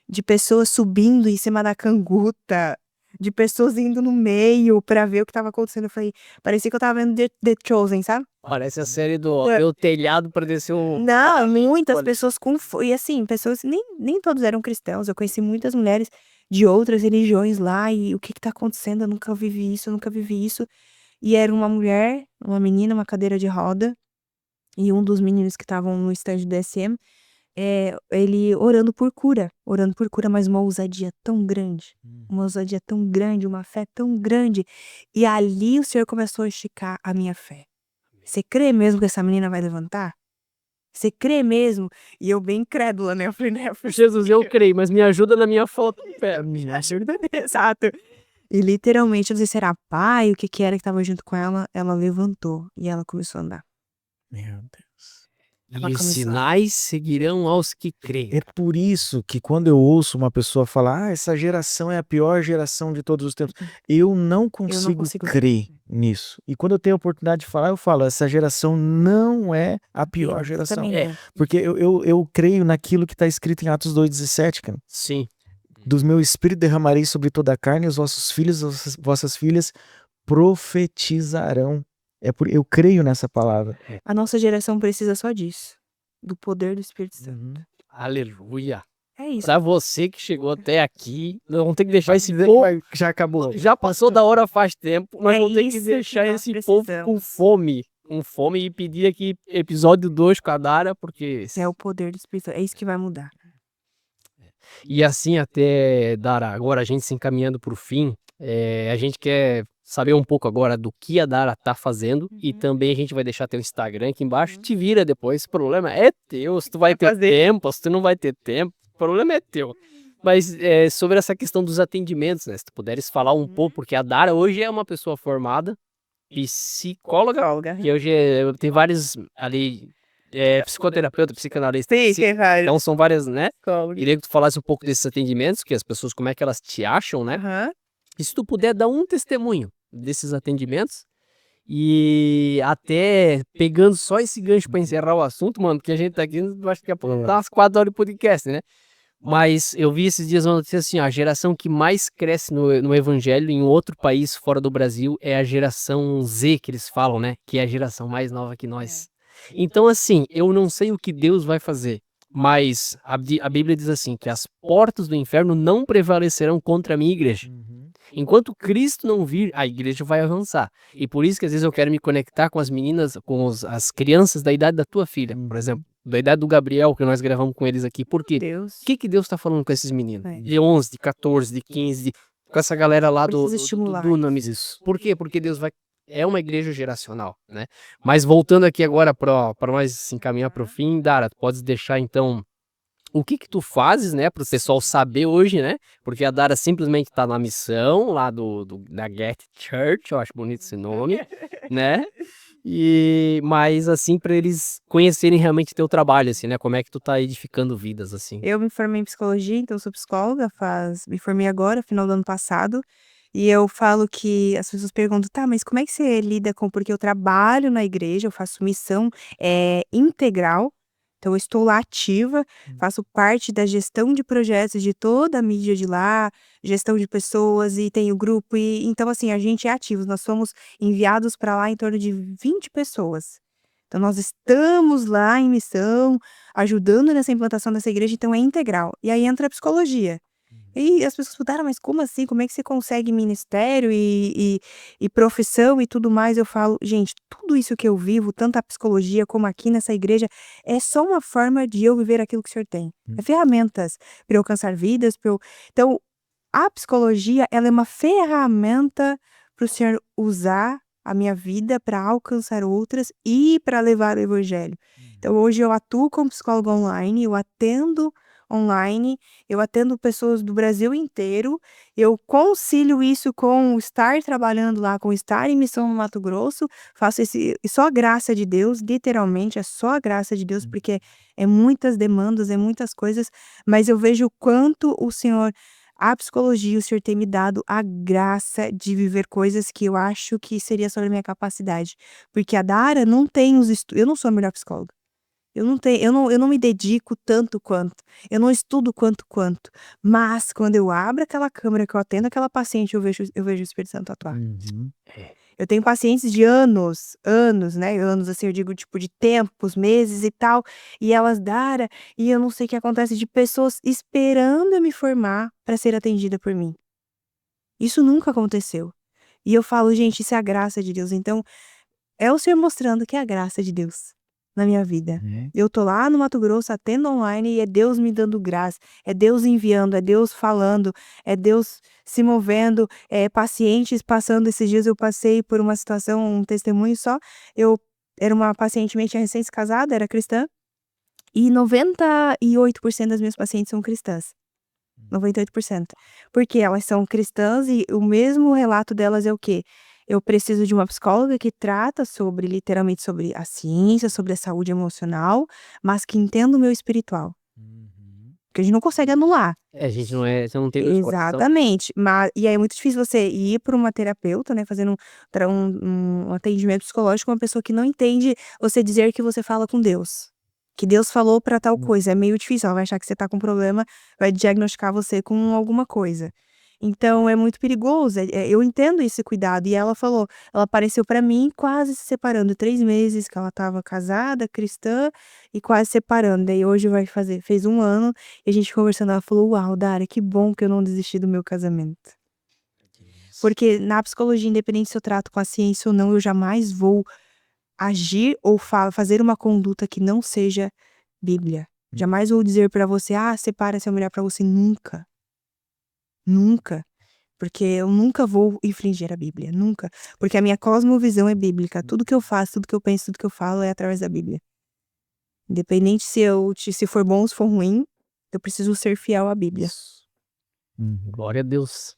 De pessoas subindo em cima da canguta. de pessoas indo no meio pra ver o que tava acontecendo. Eu falei, parecia que eu tava vendo The Chosen, sabe? Parece a série do Meu Telhado pra descer um... Não, muitas Olha. pessoas e assim, pessoas, nem todos eram cristãos. Eu conheci muitas mulheres de outras religiões lá, e o que tá acontecendo? Eu nunca vivi isso, eu nunca vivi isso. E era uma mulher, uma menina, uma cadeira de roda, e um dos meninos que estavam no stand do DSM, ele orando por cura, mas uma ousadia tão grande, uma fé tão grande. E ali o Senhor começou a esticar a minha fé. Você crê mesmo que essa menina vai levantar? Você crê mesmo? E eu bem incrédula, né? Eu falei, né? Jesus, eu creio, mas me ajuda na minha falta de fé. Me ajuda, exato. E literalmente, eu não sei se era pai, o que que era que tava junto com ela, ela levantou e ela começou a andar. Meu Deus. Ela E os começou. sinais seguirão aos que creem. É por isso que quando eu ouço uma pessoa falar, essa geração é a pior geração de todos os tempos, eu não consigo consigo crer nisso. E quando eu tenho a oportunidade de falar, eu falo, essa geração não é a pior geração. Também É. não. Porque eu creio naquilo que está escrito em Atos 2,17, cara. Sim. Do meu espírito derramarei sobre toda a carne, os vossos filhos, vossas filhas profetizarão. Eu creio nessa palavra. A nossa geração precisa só disso. Do poder do Espírito Santo. Aleluia. É isso. Pra você que chegou até aqui, nós vamos ter que deixar esse Dizer povo... que já acabou. Já passou da hora faz tempo, nós É vamos ter que isso que deixar nós esse povo precisamos. com fome e pedir aqui episódio 2 com a Dara, porque... É o poder do Espírito Santo. É isso que vai mudar. E assim até, Dara, agora a gente se encaminhando pro fim, a gente quer saber um pouco agora do que a Dara tá fazendo, e também a gente vai deixar teu Instagram aqui embaixo, te vira depois, o problema é teu, se tu vai ter tempo, se tu não vai ter tempo, o problema é teu. Mas sobre essa questão dos atendimentos, né, se tu puderes falar um pouco, porque a Dara hoje é uma pessoa formada, psicóloga, que hoje tem vários ali, psicoterapeuta, psicanalista, então são várias, né? Queria que tu falasse um pouco desses atendimentos, que as pessoas, como é que elas te acham, né? Aham. E se tu puder dar um testemunho desses atendimentos, e até pegando só esse gancho pra encerrar o assunto, mano, porque a gente tá aqui, acho que daqui a pouco dá umas 4 horas de podcast, né? Mas eu vi esses dias uma notícia assim, ó, a geração que mais cresce no evangelho em outro país fora do Brasil é a geração Z, que eles falam, né? Que é a geração mais nova que nós. Então, assim, eu não sei o que Deus vai fazer, mas a Bíblia diz assim, que as portas do inferno não prevalecerão contra a minha igreja. Enquanto Cristo não vir, a igreja vai avançar. E por isso que às vezes eu quero me conectar com as meninas, com as crianças da idade da tua filha, por exemplo, da idade do Gabriel, que nós gravamos com eles aqui. Por quê? Deus. O que Deus tá falando com esses meninos? É. De 11, de 14, de 15, com essa galera lá do Precisa estimular Dunamis. Isso. Por quê? Porque Deus vai... É uma igreja geracional, né? Mas voltando aqui agora para nós se encaminhar para o fim, Dara, tu podes deixar então o que tu fazes, né, para o pessoal saber hoje, né? Porque a Dara simplesmente tá na missão lá da Get Church, eu acho bonito esse nome, né? Mas assim, para eles conhecerem realmente teu trabalho, assim, né? Como é que tu tá edificando vidas, assim. Eu me formei em psicologia, então eu sou psicóloga, me formei agora, final do ano passado. E eu falo que as pessoas perguntam, tá, mas como é que você lida com... Porque eu trabalho na igreja, eu faço missão integral. Então eu estou lá ativa, faço parte da gestão de projetos de toda a mídia de lá, gestão de pessoas, e tenho grupo. Então assim, a gente é ativo, nós somos enviados para lá em torno de 20 pessoas. Então nós estamos lá em missão, ajudando nessa implantação dessa igreja, então é integral. E aí entra a psicologia. E as pessoas falaram, mas como assim? Como é que você consegue ministério e profissão e tudo mais? Eu falo, gente, tudo isso que eu vivo, tanto a psicologia como aqui nessa igreja, é só uma forma de eu viver aquilo que o Senhor tem. É ferramentas para eu alcançar vidas. Então, a psicologia, ela é uma ferramenta para o Senhor usar a minha vida para alcançar outras e para levar o evangelho. Então, hoje eu atuo como psicóloga online, eu atendo online, eu atendo pessoas do Brasil inteiro, eu concilio isso com estar trabalhando lá, com estar em missão no Mato Grosso, faço só a graça de Deus, literalmente, é só a graça de Deus, porque é muitas demandas, é muitas coisas, mas eu vejo o quanto o Senhor, a psicologia, o Senhor tem me dado a graça de viver coisas que eu acho que seria sobre a minha capacidade, porque a Dara não tem os estudos, eu não sou a melhor psicóloga. Eu não me dedico tanto quanto, eu não estudo quanto, mas quando eu abro aquela câmera, que eu atendo aquela paciente, eu vejo o Espírito Santo atuar. Eu tenho pacientes de anos, né, anos, assim, eu digo, tipo, de tempos, meses e tal, e elas, Dara, e eu não sei o que acontece, de pessoas esperando eu me formar para ser atendida por mim. Isso nunca aconteceu. E eu falo: "Gente, isso é a graça de Deus", então, é o Senhor mostrando que é a graça de Deus na minha vida. Eu tô lá no Mato Grosso, atendo online e é Deus me dando graça, é Deus enviando, é Deus falando, é Deus se movendo, pacientes passando. Esses dias eu passei por uma situação, um testemunho só, eu era uma paciente minha, tinha recém se casada, era cristã, e 98% das minhas pacientes são cristãs. 98%. Porque elas são cristãs e o mesmo relato delas é o quê? Eu preciso de uma psicóloga que trata sobre, literalmente, sobre a ciência, sobre a saúde emocional, mas que entenda o meu espiritual. Porque a gente não consegue anular. A gente não é, você não tem dois coração. Exatamente. E aí é muito difícil você ir para uma terapeuta, né, fazendo um atendimento psicológico com uma pessoa que não entende você dizer que você fala com Deus. Que Deus falou pra tal coisa, é meio difícil, ela vai achar que você tá com problema, vai diagnosticar você com alguma coisa. Então é muito perigoso, eu entendo esse cuidado, e ela falou, ela apareceu pra mim quase se separando, 3 meses que ela estava casada, cristã, e quase separando, daí hoje fez 1 ano, e a gente conversando, ela falou: "Uau, Dara, que bom que eu não desisti do meu casamento". Porque na psicologia, independente se eu trato com a ciência ou não, eu jamais vou agir ou fazer uma conduta que não seja Bíblia. Jamais vou dizer pra você: "Ah, separa essa mulher", pra você, nunca. Nunca. Porque eu nunca vou infringir a Bíblia, nunca. Porque a minha cosmovisão é bíblica, tudo que eu faço, tudo que eu penso, tudo que eu falo é através da Bíblia. Independente se for bom ou se for ruim, eu preciso ser fiel à Bíblia. Glória a Deus.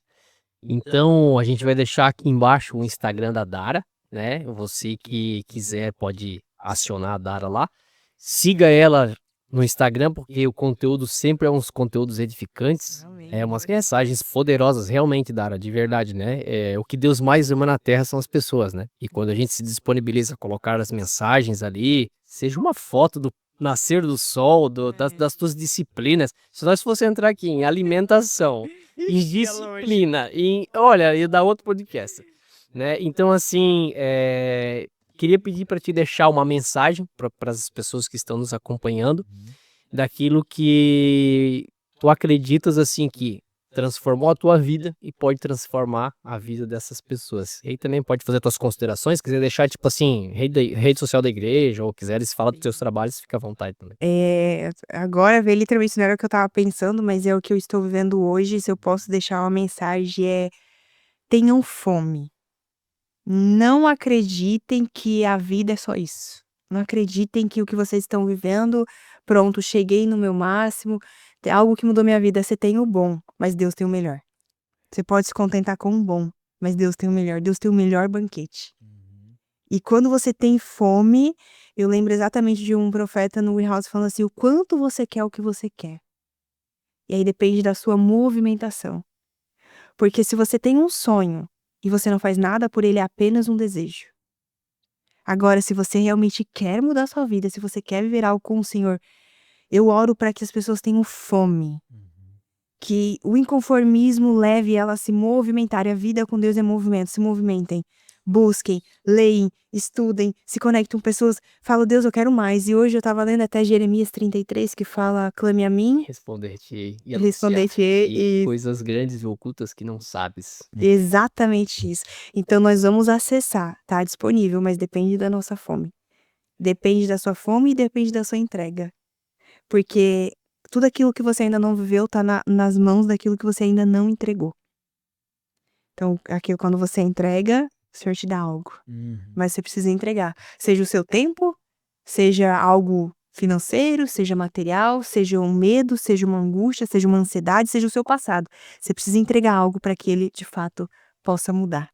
Então, a gente vai deixar aqui embaixo o Instagram da Dara, né? Você que quiser pode acionar a Dara lá. Siga ela no Instagram, porque o conteúdo sempre é uns conteúdos edificantes. É umas mensagens poderosas, realmente, Dara, de verdade, né? O que Deus mais ama na Terra são as pessoas, né? E quando a gente se disponibiliza a colocar as mensagens ali, seja uma foto do nascer do sol, das tuas disciplinas. Se nós fosse entrar aqui em alimentação, em disciplina, olha, ia dar outro podcast, né? Então, assim, queria pedir para te deixar uma mensagem para as pessoas que estão nos acompanhando, daquilo que tu acreditas, assim, que transformou a tua vida e pode transformar a vida dessas pessoas. E aí também pode fazer tuas considerações, quiser deixar, tipo assim, rede social da igreja, ou quiseres falar dos teus trabalhos, fica à vontade também. Agora veio literalmente, não era o que eu estava pensando, mas é o que eu estou vivendo hoje. Se eu posso deixar uma mensagem, tenham fome. Não acreditem que a vida é só isso. Não acreditem que o que vocês estão vivendo, pronto, cheguei no meu máximo, algo que mudou minha vida. Você tem o bom, mas Deus tem o melhor. Você pode se contentar com o bom, mas Deus tem o melhor. Deus tem o melhor banquete. E quando você tem fome, eu lembro exatamente de um profeta no Warehouse falando assim: o quanto você quer o que você quer. E aí depende da sua movimentação. Porque se você tem um sonho e você não faz nada por ele, é apenas um desejo. Agora, se você realmente quer mudar sua vida, se você quer viver algo com o Senhor, eu oro para que as pessoas tenham fome. Que o inconformismo leve ela a se movimentar. E a vida com Deus é movimento. Se movimentem. Busquem, leem, estudem, se conectem com pessoas. Falo: Deus, eu quero mais. E hoje eu estava lendo até Jeremias 33, que fala: clame a mim. Responder-te e coisas grandes e ocultas que não sabes. Exatamente isso. Então nós vamos acessar, tá disponível, mas depende da nossa fome. Depende da sua fome e depende da sua entrega. Porque tudo aquilo que você ainda não viveu tá nas mãos daquilo que você ainda não entregou. Então, aquilo, quando você entrega, o Senhor te dá algo. Mas você precisa entregar. Seja o seu tempo, seja algo financeiro, seja material, seja um medo, seja uma angústia, seja uma ansiedade, seja o seu passado. Você precisa entregar algo para que ele, de fato, possa mudar.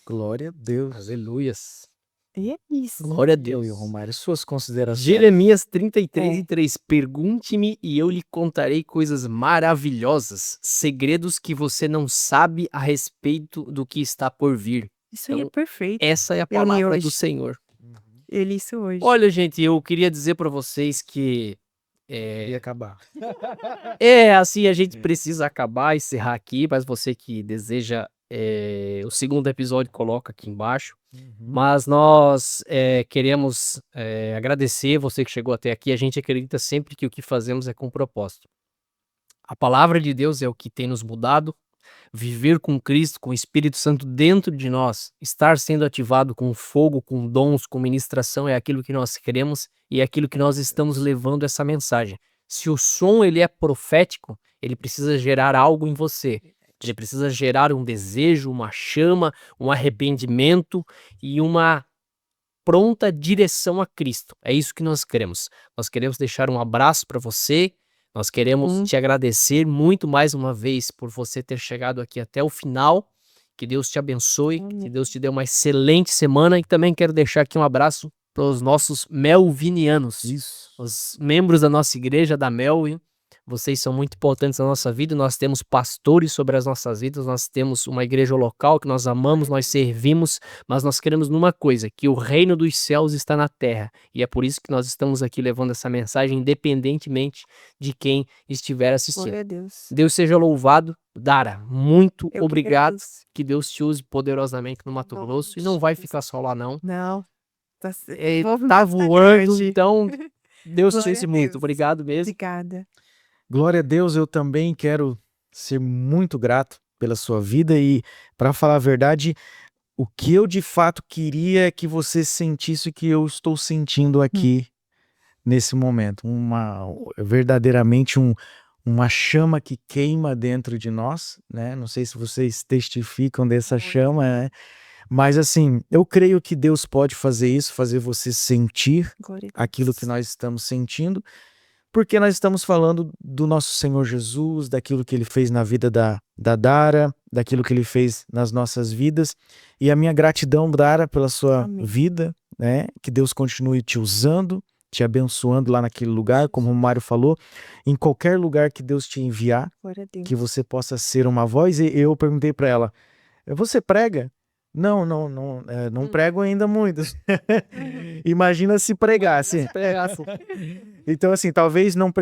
Glória a Deus. Aleluias. E é isso. Glória a Deus. E Romário, suas considerações. Jeremias 33:3. Pergunte-me e eu lhe contarei coisas maravilhosas, segredos que você não sabe a respeito do que está por vir. Isso aí Então, é perfeito. essa é a Eu li palavra hoje. do Senhor. Isso hoje. Olha, gente, eu queria dizer para vocês que Ia acabar. assim, a gente precisa acabar, encerrar aqui, mas você que deseja o segundo episódio, coloca aqui embaixo. Mas nós queremos agradecer você que chegou até aqui. A gente acredita sempre que o que fazemos é com propósito. A palavra de Deus é o que tem nos mudado. Viver com Cristo, com o Espírito Santo dentro de nós, estar sendo ativado com fogo, com dons, com ministração, é aquilo que nós queremos e é aquilo que nós estamos levando essa mensagem. Se o som ele é profético, ele precisa gerar algo em você. Ele precisa gerar um desejo, uma chama, um arrependimento e uma pronta direção a Cristo. É isso que nós queremos. Nós queremos deixar um abraço para você. Nós queremos te agradecer muito mais uma vez por você ter chegado aqui até o final. Que Deus te abençoe, que Deus te dê uma excelente semana. E também quero deixar aqui um abraço para os nossos melvinianos, os membros da nossa igreja da Melvin. Vocês são muito importantes na nossa vida. Nós temos pastores sobre as nossas vidas. Nós temos uma igreja local que nós amamos, nós servimos, mas nós queremos numa coisa, que o reino dos céus está na terra. E é por isso que nós estamos aqui levando essa mensagem, independentemente de quem estiver assistindo. Glória a Deus. Deus seja louvado. Dara, muito Eu que obrigado. agradeço. Que Deus te use poderosamente no Mato Não, Grosso. E não vai ficar só lá, não. Não. Tá, Tá voando, então Deus te Glória use a muito. Deus. Obrigado mesmo. Obrigada. Glória a Deus, eu também quero ser muito grato pela sua vida e, para falar a verdade, o que eu de fato queria é que você sentisse o que eu estou sentindo aqui nesse momento. Verdadeiramente uma chama que queima dentro de nós, né? Não sei se vocês testificam dessa chama, né? Mas assim, eu creio que Deus pode fazer isso, fazer você sentir Glória a Deus. aquilo que nós estamos sentindo, porque nós estamos falando do nosso Senhor Jesus, daquilo que Ele fez na vida da Dara, daquilo que Ele fez nas nossas vidas. E a minha gratidão, Dara, pela sua Amém. vida, né? Que Deus continue te usando, te abençoando lá naquele lugar, como o Mário falou, em qualquer lugar que Deus te enviar, Glória a Deus. que você possa ser uma voz. E eu perguntei para ela, você prega? Não prego ainda muito. Imagina se pregasse. Então, assim, talvez não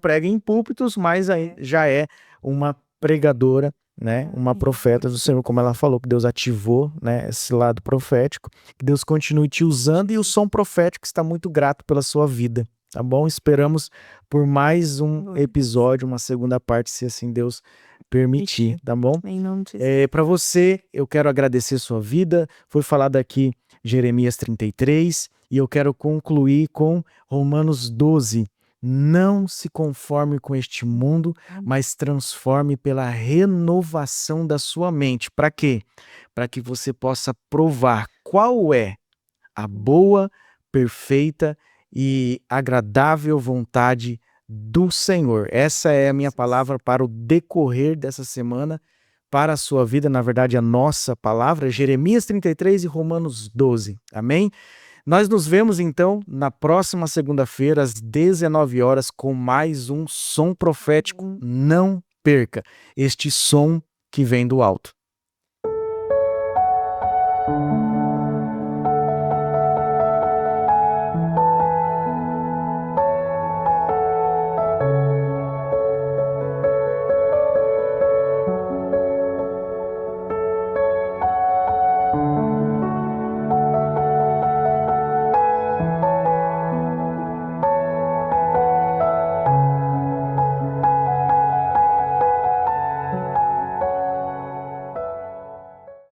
pregue em púlpitos, mas aí já é uma pregadora, né? Uma profeta do Senhor, como ela falou, que Deus ativou, né? Esse lado profético. Que Deus continue te usando e o som profético está muito grato pela sua vida, tá bom? Esperamos por mais um episódio, uma segunda parte, se assim Deus permitir, tá bom? Em nome de Jesus. Para você, eu quero agradecer sua vida. Foi falado aqui Jeremias 33 e eu quero concluir com Romanos 12. Não se conforme com este mundo, mas transforme pela renovação da sua mente. Para quê? Para que você possa provar qual é a boa, perfeita e agradável vontade do Senhor. Essa é a minha palavra para o decorrer dessa semana, para a sua vida, na verdade a nossa palavra, Jeremias 33 e Romanos 12. Amém? Nós nos vemos então na próxima segunda-feira às 19 horas com mais um som profético. Não perca este som que vem do alto.